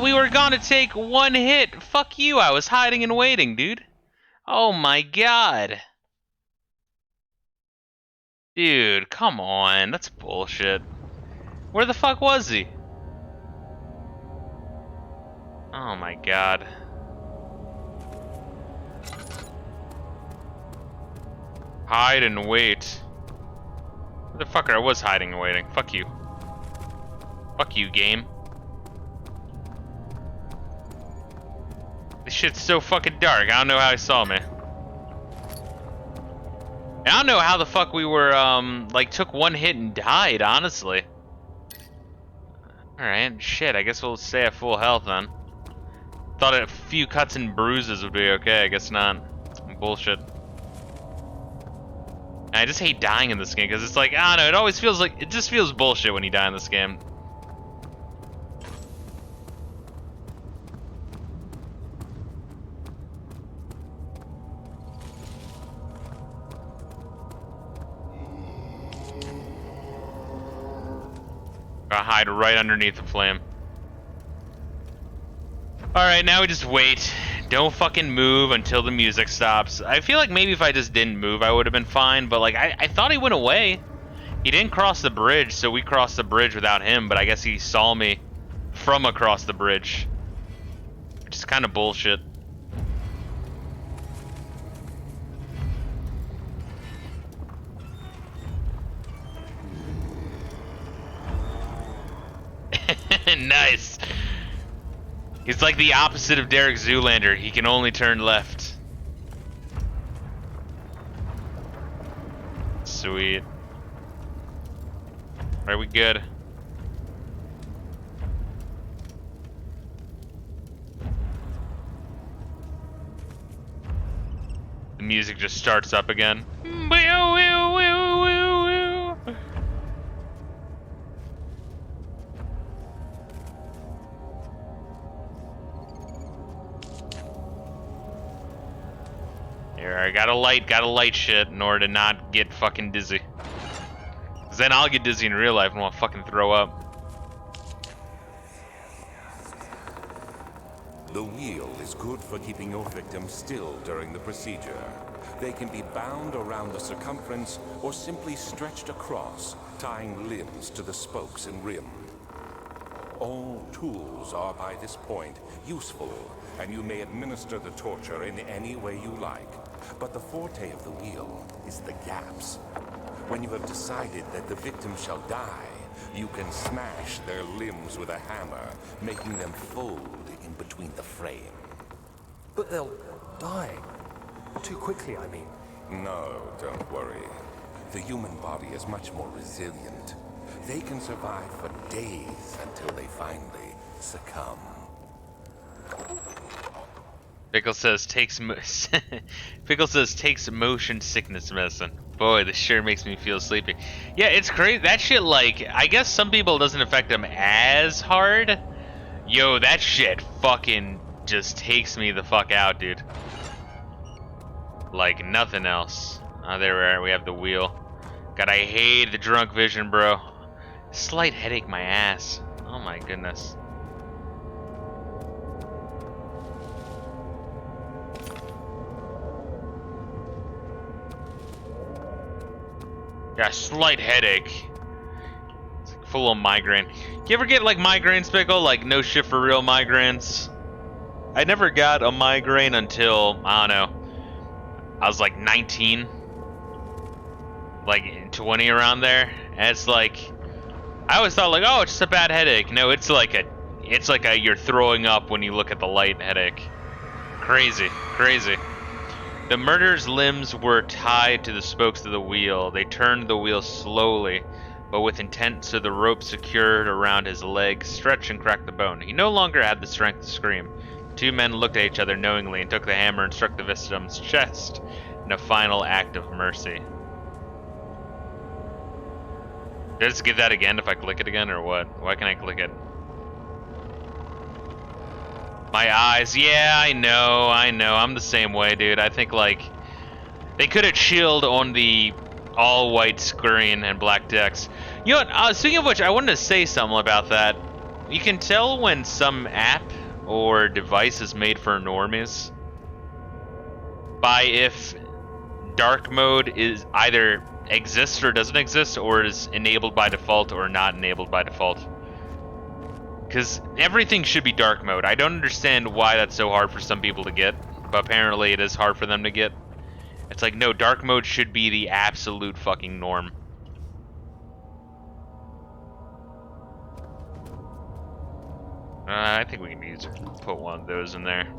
We were gonna take one hit. Fuck you, I was hiding and waiting, dude. Oh my god. Dude, come on. That's bullshit. Where the fuck was he? Oh my god. Hide and wait. Motherfucker, I was hiding and waiting. Fuck you. Fuck you, game. This shit's so fucking dark. I don't know how he saw me. I don't know how the fuck we were, like, took one hit and died, honestly. Alright, shit, I guess we'll stay at full health then. Thought a few cuts and bruises would be okay, I guess not. Bullshit. I just hate dying in this game, because it's like, I don't know, it always feels like, it just feels bullshit when you die in this game. Gotta hide right underneath the flame. Alright, now we just wait. Don't fucking move until the music stops. I feel like maybe if I just didn't move, I would have been fine, but like, I thought he went away. He didn't cross the bridge, so we crossed the bridge without him, but I guess he saw me from across the bridge. Which is kind of bullshit. Nice. He's like the opposite of Derek Zoolander. He can only turn left. Sweet. Are we good? The music just starts up again. Here, I gotta light shit in order to not get fucking dizzy. 'Cause then I'll get dizzy in real life and I'll fucking throw up. The wheel is good for keeping your victim still during the procedure. They can be bound around the circumference or simply stretched across, tying limbs to the spokes and rim. All tools are by this point useful, and you may administer the torture in any way you like. But the forte of the wheel is the gaps. When you have decided that the victim shall die, you can smash their limbs with a hammer, making them fold in between the frame. But they'll die. Too quickly, I mean. No, don't worry. The human body is much more resilient. They can survive for days until they finally succumb. Pickle says Pickle says takes motion sickness medicine. Boy, this sure makes me feel sleepy. Yeah, it's crazy. That shit, like, I guess some people it doesn't affect them as hard. Yo, that shit fucking just takes me the fuck out, dude. Like nothing else. Oh, there we are. We have the wheel. God, I hate the drunk vision, bro. Slight headache my ass. Oh my goodness. Yeah, slight headache. It's like full of migraine. You ever get like migraines, Pickle? Like no shit for real migraines? I never got a migraine until, I don't know, I was like 19. Like 20 around there. And it's like, I always thought like, oh, it's just a bad headache. No, it's like a you're throwing up when you look at the light headache. Crazy, crazy. The murderer's limbs were tied to the spokes of the wheel. They turned the wheel slowly, but with intent, so the rope secured around his leg stretched and cracked the bone. He no longer had the strength to scream. The two men looked at each other knowingly and took the hammer and struck the victim's chest in a final act of mercy. Did I just give that again if I click it again, or what? Why can't I click it? My eyes, yeah, I know, I'm the same way, dude. I think, like, they could have chilled on the all-white screen and black text. You know what, speaking of which, I wanted to say something about that. You can tell when some app or device is made for normies by if dark mode is either exists or doesn't exist, or is enabled by default or not enabled by default. Because everything should be dark mode. I don't understand why that's so hard for some people to get, but apparently it is hard for them to get. It's like, no, dark mode should be the absolute fucking norm. I think we can put one of those in there.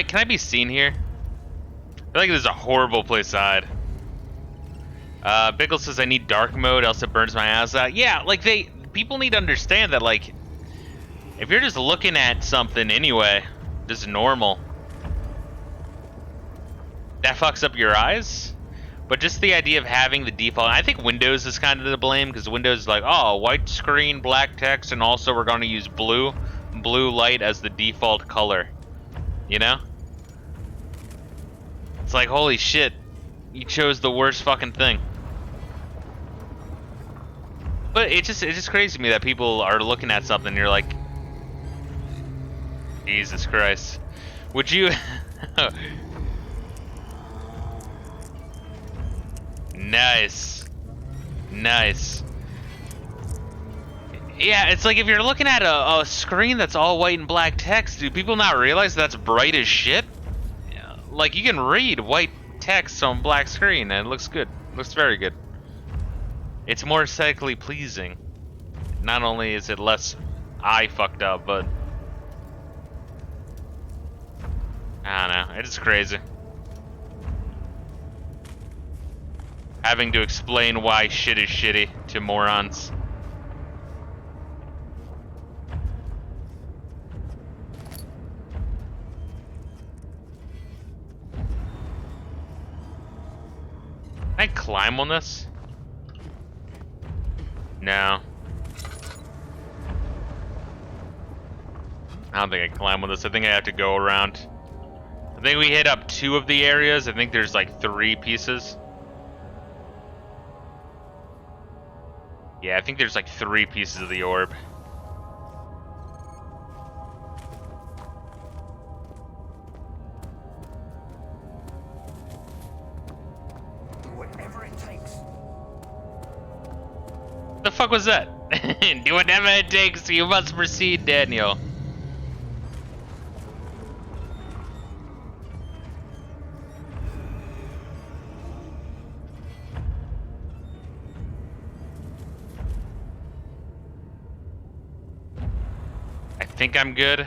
Can I be seen here? I feel like this is a horrible place to hide. Bickle says I need dark mode, else it burns my ass out. Yeah, like people need to understand that, like, if you're just looking at something anyway, just normal, that fucks up your eyes. But just the idea of having the default, I think Windows is kind of to blame, because Windows is like, oh, white screen, black text, and also we're going to use blue light as the default color. You know? It's like, holy shit, you chose the worst fucking thing. But it's just crazy to me that people are looking at something and you're like, Jesus Christ. Would you... Nice. Nice. Yeah, it's like if you're looking at a screen that's all white and black text, do people not realize that's bright as shit? Like, you can read white text on black screen and it looks good. It looks very good. It's more aesthetically pleasing. Not only is it less eye fucked up, but... I don't know, it's crazy. Having to explain why shit is shitty to morons. I climb on this? No. I don't think I can climb on this. I think I have to go around. I think we hit up 2 of the areas. I think there's like 3 pieces. Yeah, I think there's like 3 pieces of the orb. Whatever it takes. The fuck was that? Do whatever it takes. You must proceed, Daniel. I think I'm good.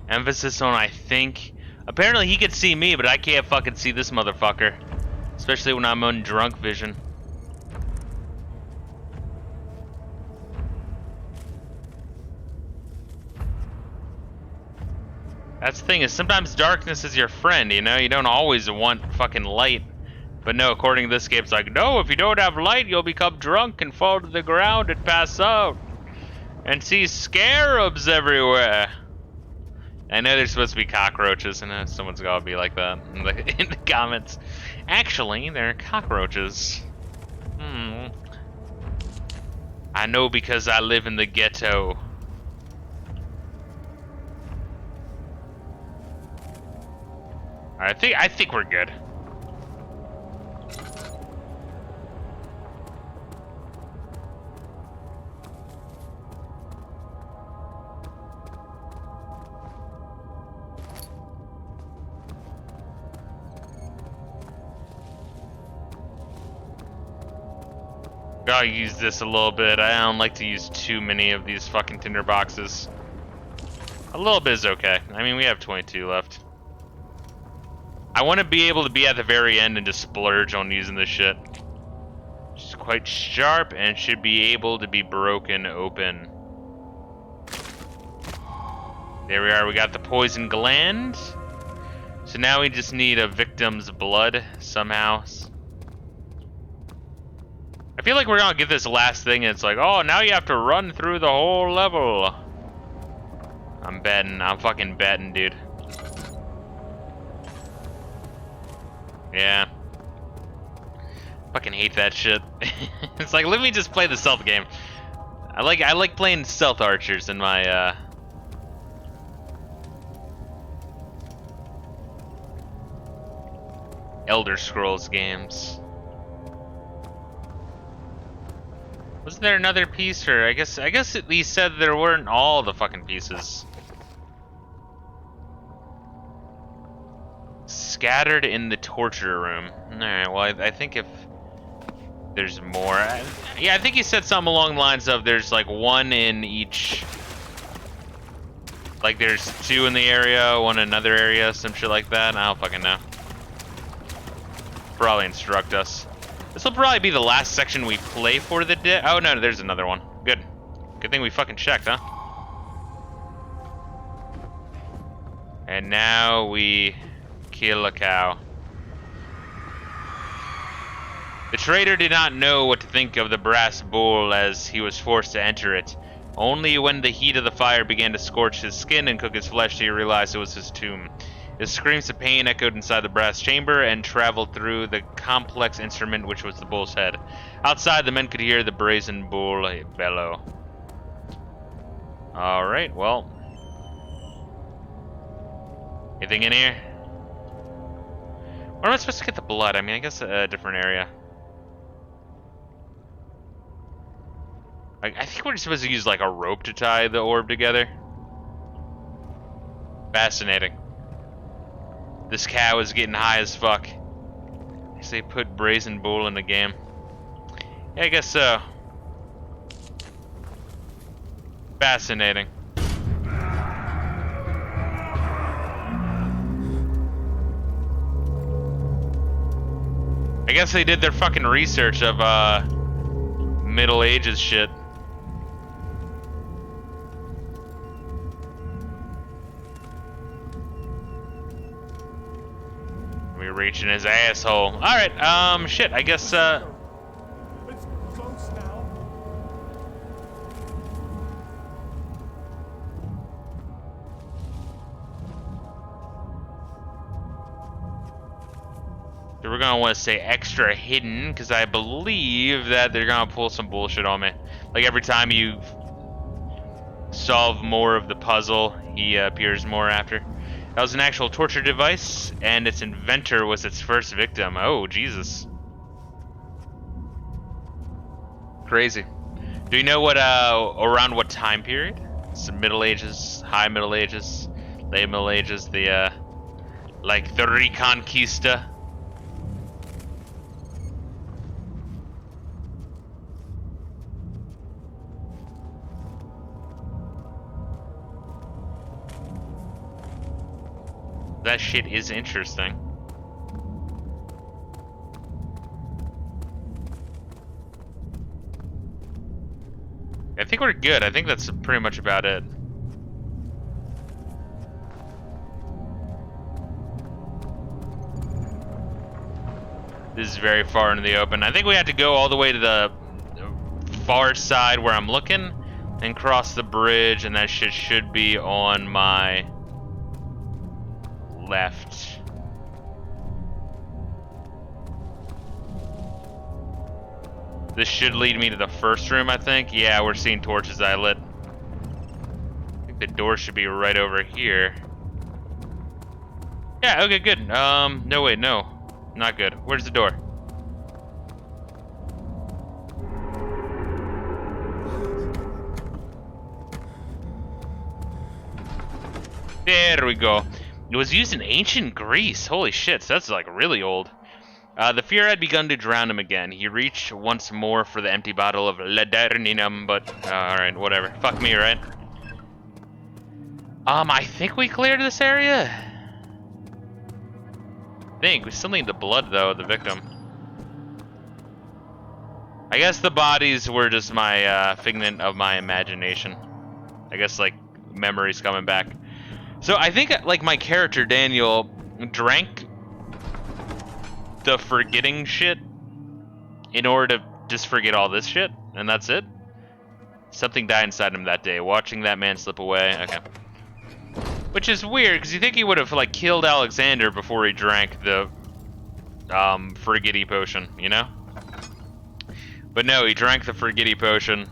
Emphasis on I think. Apparently he could see me, but I can't fucking see this motherfucker. Especially when I'm on drunk vision. That's the thing, is sometimes darkness is your friend, you know? You don't always want fucking light. But no, according to this game, it's like, no, if you don't have light, you'll become drunk and fall to the ground and pass out. And see scarabs everywhere. I know there's supposed to be cockroaches, and someone's gotta be like that in the comments. Actually, they're cockroaches. I know because I live in the ghetto. I think we're good. Gotta use this a little bit. I don't like to use too many of these fucking tinder boxes. A little bit is okay. I mean, we have 22 left. I want to be able to be at the very end and just splurge on using this shit. It's quite sharp and should be able to be broken open. There we are. We got the poison gland. So now we just need a victim's blood somehow. I feel like we're gonna get this last thing and it's like, oh, now you have to run through the whole level. I'm betting. I'm fucking betting, dude. Yeah. Fucking hate that shit. It's like, let me just play the stealth game. I like playing stealth archers in my Elder Scrolls games. Wasn't there another piece, or I guess at least said there weren't all the fucking pieces. Scattered in the torture room. Alright, well I think if there's more. Yeah, I think he said something along the lines of there's like 1 in each. Like there's 2 in the area, 1 in another area, some shit like that. I don't fucking know. Probably instruct us. This will probably be the last section we play for the day. Oh no, there's another one. Good. Good thing we fucking checked, huh? And now we kill a cow. The traitor did not know what to think of the brass bowl as he was forced to enter it. Only when the heat of the fire began to scorch his skin and cook his flesh did he realize it was his tomb. His screams of pain echoed inside the brass chamber and traveled through the complex instrument which was the bull's head. Outside, the men could hear the brazen bull bellow. Alright, well. Anything in here? Where am I supposed to get the blood? I mean, I guess a different area. I think we're supposed to use like a rope to tie the orb together. Fascinating. This cow is getting high as fuck. I say put Brazen Bull in the game. Yeah, I guess so. Fascinating. I guess they did their fucking research of Middle Ages shit. me reaching his asshole. Alright, shit, I guess, It's close now. so we're gonna want to stay extra hidden, because I believe that they're gonna pull some bullshit on me. Like, every time you solve more of the puzzle, he appears more after. That was an actual torture device, and its inventor was its first victim. Oh, Jesus. Crazy. Do you know what, around what time period? It's the Middle Ages, High Middle Ages, Late Middle Ages, the, like, the Reconquista? That shit is interesting. I think we're good. I think that's pretty much about it. This is very far into the open. I think we have to go all the way to the far side where I'm looking and cross the bridge, and that shit should be on my left. This should lead me to the first room, I think. Yeah, we're seeing torches I lit. I think the door should be right over here. Yeah, okay, good. No, wait, no. Not good. Where's the door? There we go. It was used in ancient Greece. Holy shit, so that's like really old. The fear had begun to drown him again. He reached once more for the empty bottle of Laderninium, but alright, whatever. Fuck me, right? I think we cleared this area. I think we still need the blood though, of the victim. I guess the bodies were just my figment of my imagination. I guess like memories coming back. So I think like my character Daniel drank the forgetting shit in order to just forget all this shit, and that's it. Something died inside him that day, watching that man slip away. Okay. Which is weird, because you think he would have like killed Alexander before he drank the forgetty potion, you know? But no, he drank the forgetty potion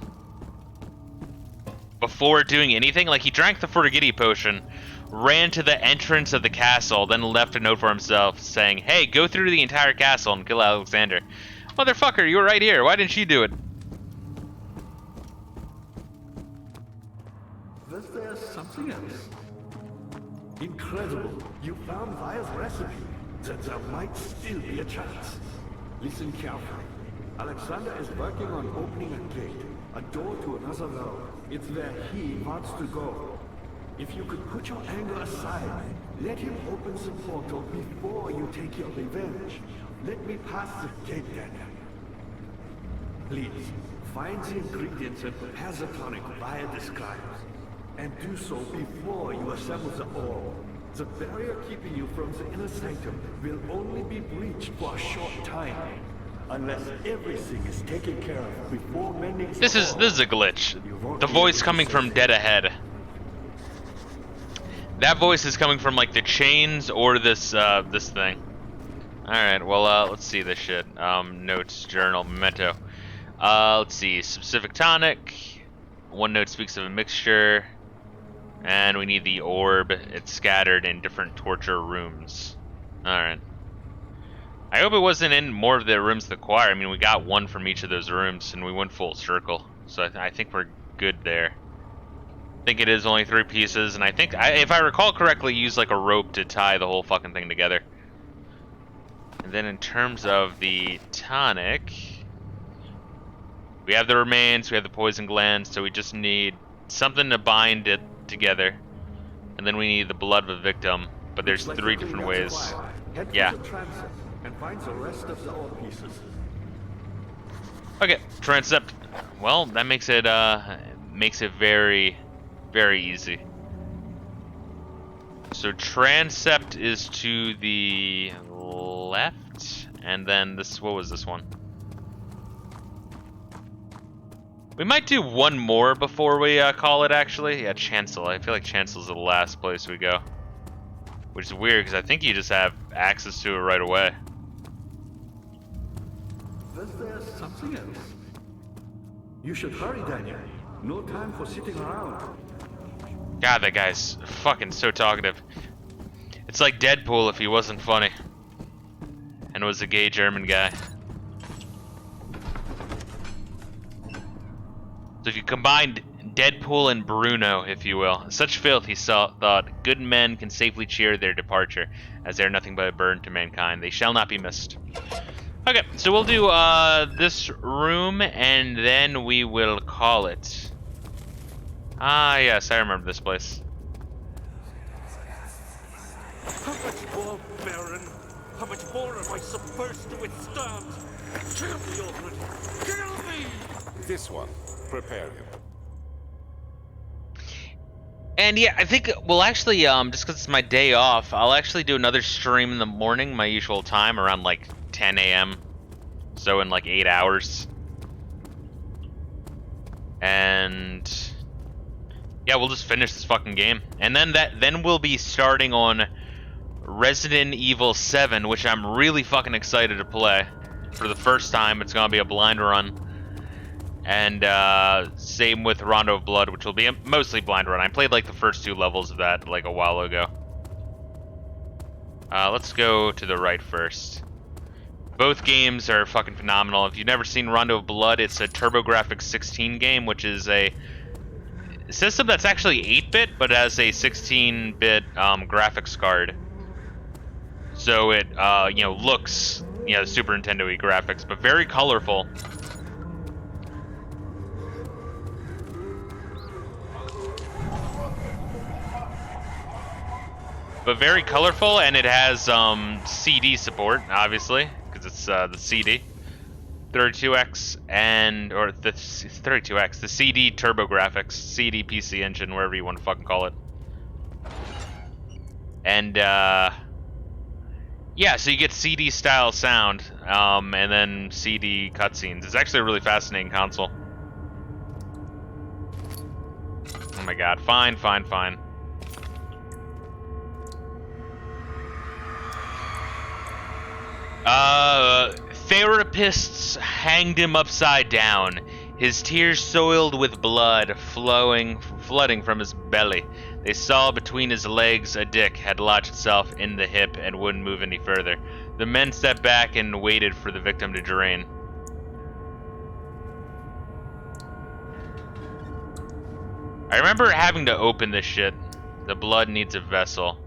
before doing anything. Like, he drank the forgetty potion, ran to the entrance of the castle, then left a note for himself saying, hey, go through the entire castle and kill Alexander. Motherfucker, you were right here. Why didn't you do it? There's something else. Incredible. You found Vaya's recipe. There might still be a chance. Listen carefully. Alexander is working on opening a gate, a door to another realm. It's where he wants to go. If you could put your anger aside, let him open the portal before you take your revenge. Let me pass the gate, Daniel. Please, find the ingredients and prepare the tonic Vaya describes. And do so before you assemble the orb. The barrier keeping you from the inner sanctum will only be breached for a short time. Unless everything is taken care of before mending the This is a glitch. The voice coming from dead ahead. That voice is coming from like the chains or this this thing. Alright, well let's see this shit. Notes, journal, memento. Let's see, specific tonic. One note speaks of a mixture. And we need the orb. It's scattered in different torture rooms. Alright. I hope it wasn't in more of the rooms of the choir. I mean, we got one from each of those rooms, and we went full circle. So I think we're good there. I think it is only 3 pieces, and I think, if I recall correctly, use like a rope to tie the whole fucking thing together. And then in terms of the tonic, we have the remains, we have the poison glands, so we just need something to bind it together. And then we need the blood of a victim, but there's 3 different ways. Yeah. And find the rest of the orb pieces. Okay, transept. Well, that makes it very, very easy. So transept is to the left, and then this. What was this one? We might do one more before we call it. Actually, yeah, Chancel. I feel like Chancel's the last place we go, which is weird because I think you just have access to it right away. Was there something else? You should hurry, Daniel. No time for sitting around. God, that guy's fucking so talkative. It's like Deadpool if he wasn't funny and was a gay German guy. So if you combined Deadpool and Bruno, if you will, such filth, he thought, good men can safely cheer their departure, as they are nothing but a burden to mankind. They shall not be missed. Okay, so we'll do this room, and then we will call it. Ah, yes, I remember this place. How much more, Baron? How much more am I supposed to withstand? Kill me already! Kill me! This one. Prepare him. And yeah, I think we'll actually, just because it's my day off, I'll actually do another stream in the morning, my usual time, around like 10 a.m. So in like 8 hours. And yeah, we'll just finish this fucking game. And then we'll be starting on Resident Evil 7, which I'm really fucking excited to play. For the first time, it's gonna be a blind run. And same with Rondo of Blood, which will be a mostly blind run. I played like the first 2 levels of that like a while ago. Let's go to the right first. Both games are fucking phenomenal. If you've never seen Rondo of Blood, it's a TurboGrafx 16 game, which is a system that's actually 8-bit, but has a 16-bit graphics card. So it, you know, looks, you know, Super Nintendo-y graphics, but very colorful. But very colorful, and it has CD support, obviously, because it's the CD, 32X or the 32X, the CD TurboGrafx, CD PC Engine, wherever you want to fucking call it. And yeah, so you get CD style sound, and then CD cutscenes. It's actually a really fascinating console. Oh my god, fine. Therapists hanged him upside down, his tears soiled with blood flooding from his belly. They saw between his legs a dick had lodged itself in the hip and wouldn't move any further. The men stepped back and waited for the victim to drain. I remember having to open this shit. The blood needs a vessel.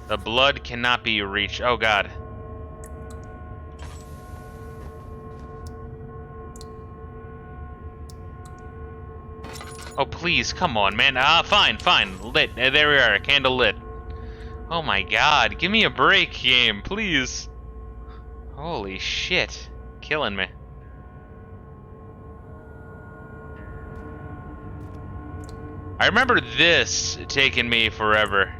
The blood cannot be reached. Oh god. Oh please, come on, man. Fine. Lit. There we are. Candle lit. Oh my god. Give me a break, game, please. Holy shit. Killing me. I remember this taking me forever.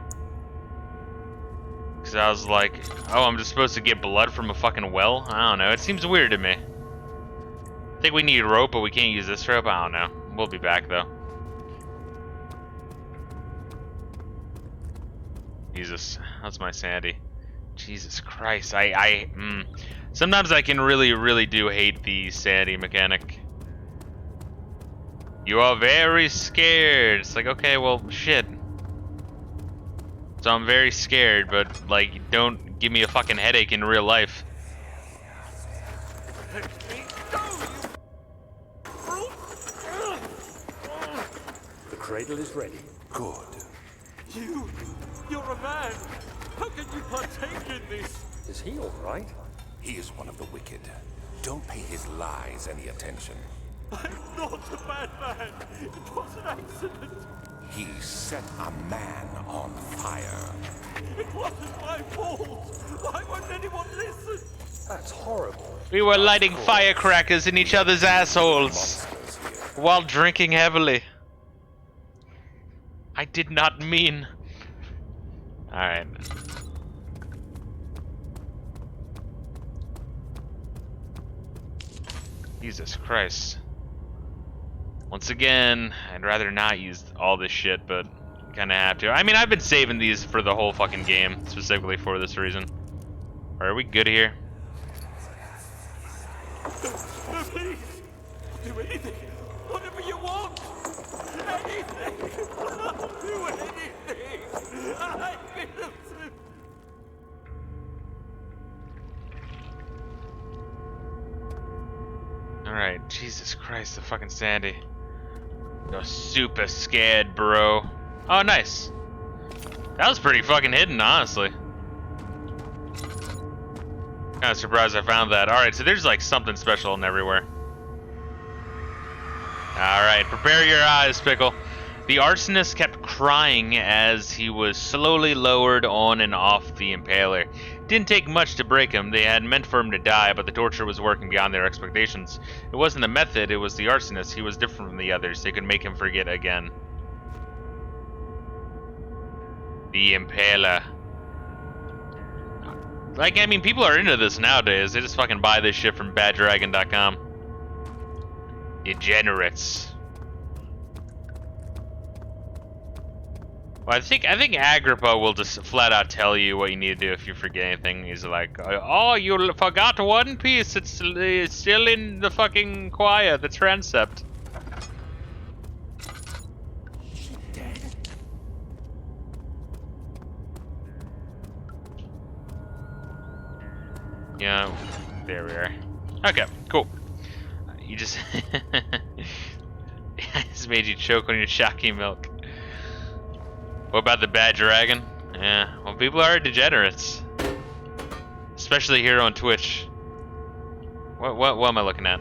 Because I was like, oh, I'm just supposed to get blood from a fucking well? I don't know. It seems weird to me. I think we need rope, but we can't use this rope. I don't know. We'll be back, though. Jesus. That's my sanity. Jesus Christ. Sometimes I can really do hate the sanity mechanic. You are very scared. It's like, okay, well, shit. So I'm very scared, but, like, don't give me a fucking headache in real life. Let me go, you The cradle is ready. Good. You're a man. How can you partake in this? Is he all right? He is one of the wicked. Don't pay his lies any attention. I'm not a bad man. It was an accident. He set a man on fire. It wasn't my fault. Why won't anyone listen? That's horrible. We were lighting firecrackers in each other's assholes Monsters here. while drinking heavily. I did not mean. Alright. Jesus Christ. Once again, I'd rather not use all this shit, but kinda have to. I mean, I've been saving these for the whole fucking game, specifically for this reason. Are we good here? Please, do anything, whatever you want. Anything. Do anything. I'm innocent. Alright, Jesus Christ, the fucking Sandy. You're super scared, bro. Oh, nice. That was pretty fucking hidden, honestly. Kinda surprised I found that. Alright, so there's like something special in everywhere. Alright, prepare your eyes, Pickle. The arsonist kept crying as he was slowly lowered on and off the impaler. Didn't take much to break him. They had meant for him to die, but the torture was working beyond their expectations. It wasn't the method, it was the arsonist. He was different from the others. They could make him forget again. The impaler. Like, I mean, people are into this nowadays. They just fucking buy this shit from baddragon.com. Degenerates. Well, I think Agrippa will just flat out tell you what you need to do if you forget anything. He's like, oh, you forgot one piece. It's still in the fucking choir, the transept. Yeah, there we are. Okay, cool. You just... I just made you choke on your shocky milk. What about the bad dragon? Yeah, well, people are degenerates. Especially here on Twitch. What am I looking at?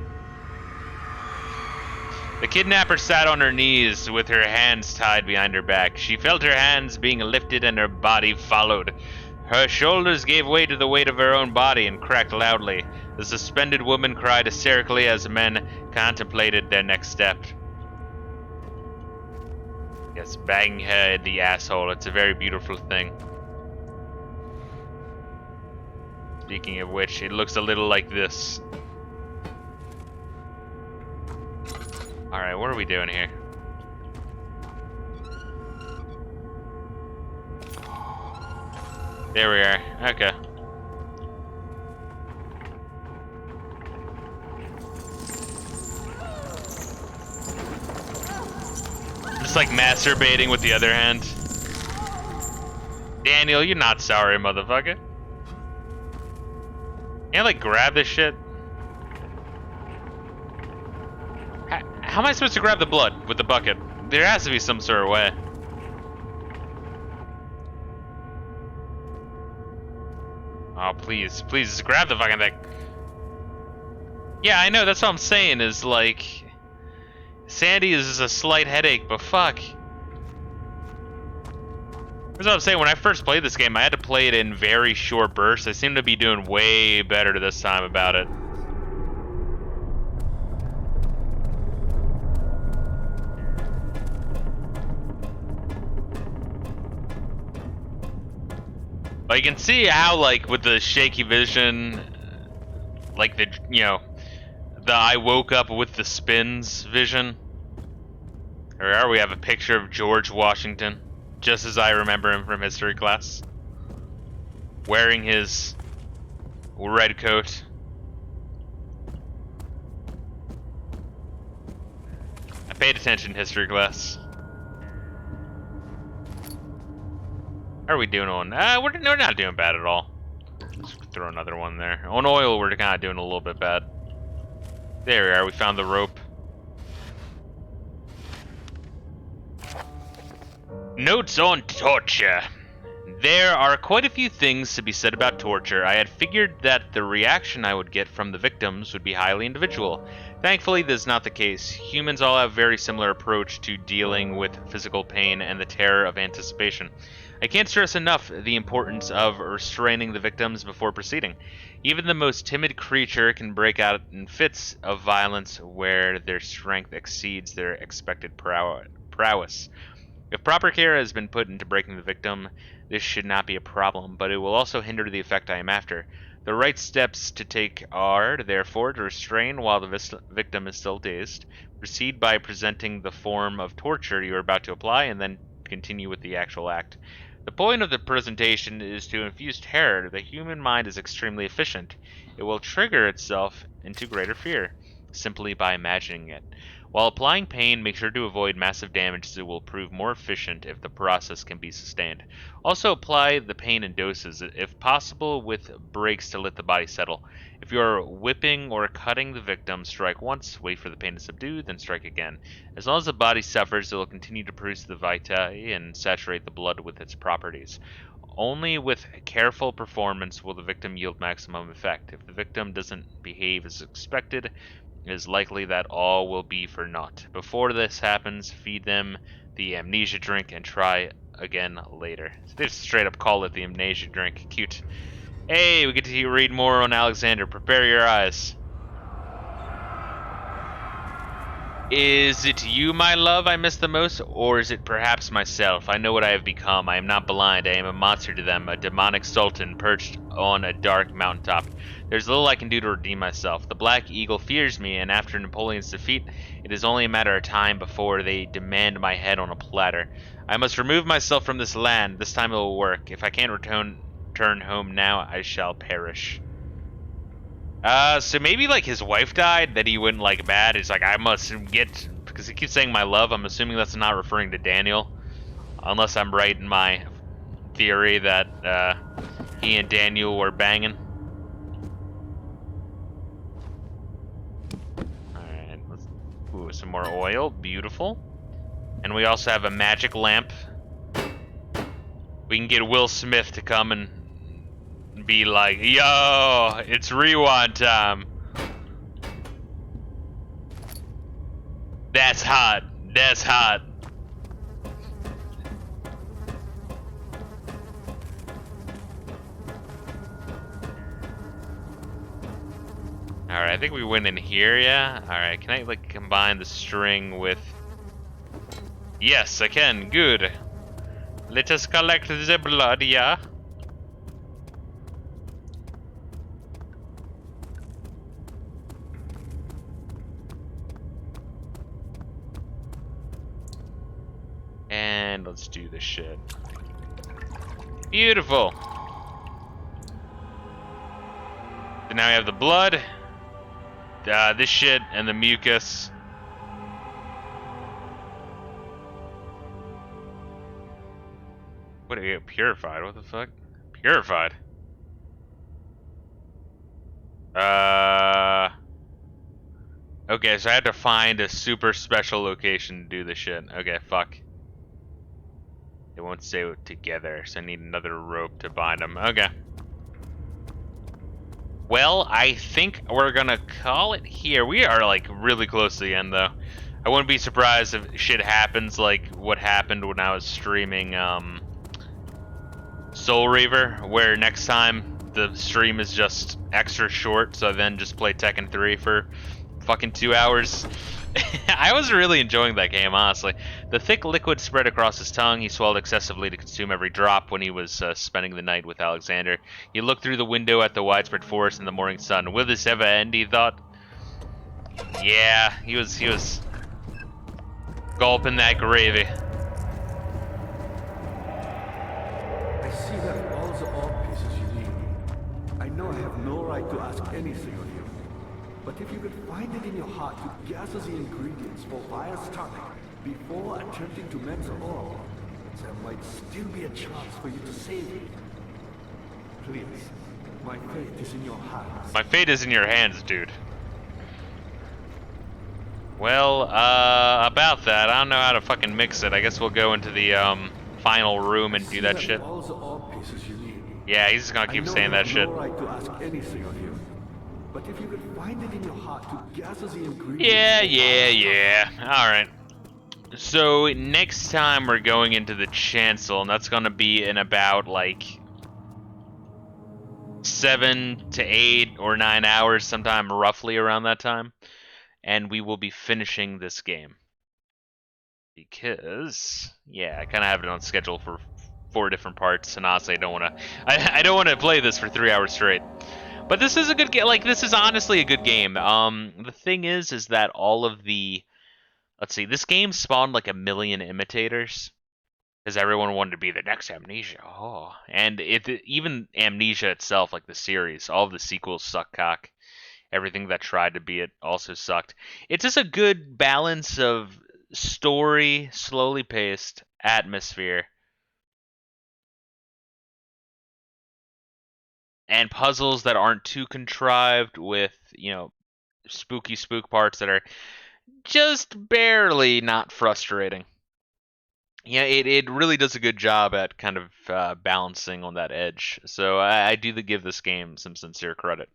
The kidnapper sat on her knees with her hands tied behind her back. She felt her hands being lifted and her body followed. Her shoulders gave way to the weight of her own body and cracked loudly. The suspended woman cried hysterically as men contemplated their next step. Yes, bang her in the asshole. It's a very beautiful thing. Speaking of which, it looks a little like this. Alright, what are we doing here? There we are. Okay. Just like masturbating with the other hand. Daniel, you're not sorry, motherfucker. Can't like grab this shit? How am I supposed to grab the blood with the bucket? There has to be some sort of way. Oh, please, please, just grab the fucking thing. Yeah, I know, that's what I'm saying, is like... Sandy is just a slight headache, but fuck. That's what I'm saying, when I first played this game, I had to play it in very short bursts. I seem to be doing way better this time about it. But you can see how, like, with the shaky vision, like the, you know, the I woke up with the spins vision. Or we have a picture of George Washington, just as I remember him from history class, wearing his red coat. I paid attention in history class. How are we doing on? We're not doing bad at all. Let's throw another one there. On oil, we're kind of doing a little bit bad. There we are. We found the rope. Notes on torture. There are quite a few things to be said about torture. I had figured that the reaction I would get from the victims would be highly individual. Thankfully, this is not the case. Humans all have a very similar approach to dealing with physical pain and the terror of anticipation. I can't stress enough the importance of restraining the victims before proceeding. Even the most timid creature can break out in fits of violence where their strength exceeds their expected prowess. If proper care has been put into breaking the victim, this should not be a problem, but it will also hinder the effect I am after. The right steps to take are, therefore, to restrain while the victim is still dazed, proceed by presenting the form of torture you are about to apply, and then continue with the actual act. The point of the presentation is to infuse terror. The human mind is extremely efficient. It will trigger itself into greater fear, simply by imagining it. While applying pain, make sure to avoid massive damage as it will prove more efficient if the process can be sustained. Also apply the pain in doses, if possible with breaks to let the body settle. If you are whipping or cutting the victim, strike once, wait for the pain to subdue, then strike again. As long as the body suffers, it will continue to produce the vitae and saturate the blood with its properties. Only with careful performance will the victim yield maximum effect. If the victim doesn't behave as expected, it is likely that all will be for naught. Before this happens, feed them the amnesia drink and try again later. So they just straight up call it the amnesia drink. Cute. Hey, we get to read more on Alexander. Prepare your eyes. Is it you, my love, I miss the most, or is it perhaps myself? I know what I have become. I am not blind. I am a monster to them, a demonic sultan perched on a dark mountaintop. There's little I can do to redeem myself. The Black Eagle fears me, and after Napoleon's defeat, it is only a matter of time before they demand my head on a platter. I must remove myself from this land. This time it will work. If I can't return home now, I shall perish. So maybe like his wife died, that he went like mad. He's like, I must get, because he keeps saying my love. I'm assuming that's not referring to Daniel, unless I'm right in my theory that he and Daniel were banging. All right, let's some more oil, beautiful, and we also have a magic lamp. We can get Will Smith to come and be like, yo, it's rewind time. That's hot. That's hot. Alright, I think we went in here, yeah? Alright, can I like combine the string with... Yes, I can. Good. Let us collect the blood, yeah? And let's do this shit. Beautiful. So now we have the blood, this shit, and the mucus. What do you get? Purified? What the fuck? Purified. Okay, so I had to find a super special location to do this shit. Okay, fuck. They won't stay together, so I need another rope to bind them. Okay. Well, I think we're gonna call it here. We are like really close to the end, though. I wouldn't be surprised if shit happens like what happened when I was streaming Soul Reaver, where next time the stream is just extra short, so I then just play Tekken 3 for fucking 2 hours. I was really enjoying that game, honestly. The thick liquid spread across his tongue. He swallowed excessively to consume every drop when he was spending the night with Alexander. He looked through the window at the widespread forest and the morning sun. Will this ever end, he thought? Yeah, he was gulping that gravy. I see that all the ore pieces you need. I know I have no right to ask anything of you. But if you could find it in your heart to gather the ingredients for Vire's tonic before attempting to mend the ore, there might still be a chance for you to save it. Please, my fate is in your hands. My fate is in your hands, dude. Well, about that, I don't know how to fucking mix it. I guess we'll go into the final room and do that shit. All the ore pieces you need. Yeah, he's just gonna keep saying that shit. I know I have no right to ask anything of you. But if you could find it in your heart to gather the ingredients... Yeah. Alright. So, next time we're going into the chancel, and that's gonna be in about, like, 7 to 8 or 9 hours, sometime roughly around that time. And we will be finishing this game. because yeah, I kind of have it on schedule for 4 different parts, and honestly, I don't want to. I don't want to play this for 3 hours straight. But this is a good game. Like, this is honestly a good game. The thing is that all of the, let's see, this game spawned like a million imitators because everyone wanted to be the next Amnesia. Oh, and even Amnesia itself, like the series, all of the sequels suck cock. Everything that tried to be it also sucked. It's just a good balance of story, slowly paced, atmosphere, and puzzles that aren't too contrived with, spooky spook parts that are just barely not frustrating. Yeah, it really does a good job at kind of balancing on that edge. So I do give this game some sincere credit.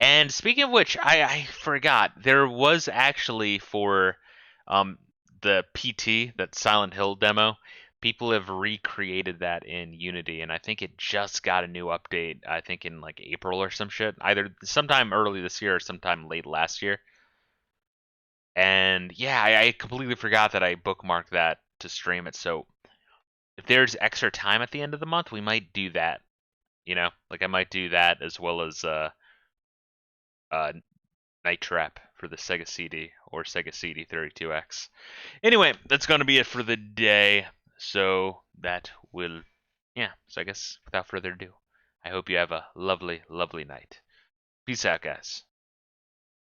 And speaking of which, I forgot there was actually for um, the PT, that Silent Hill demo. People have recreated that in Unity, and I think it just got a new update. I think in like April or some shit, either sometime early this year or sometime late last year. And yeah, I completely forgot that I bookmarked that to stream it. So if there's extra time at the end of the month, we might do that. Like I might do that as well as uh, Night Trap for the Sega CD or Sega CD 32X. Anyway, that's going to be it for the day. So that will, yeah. So I guess without further ado, I hope you have a lovely, lovely night. Peace out, guys.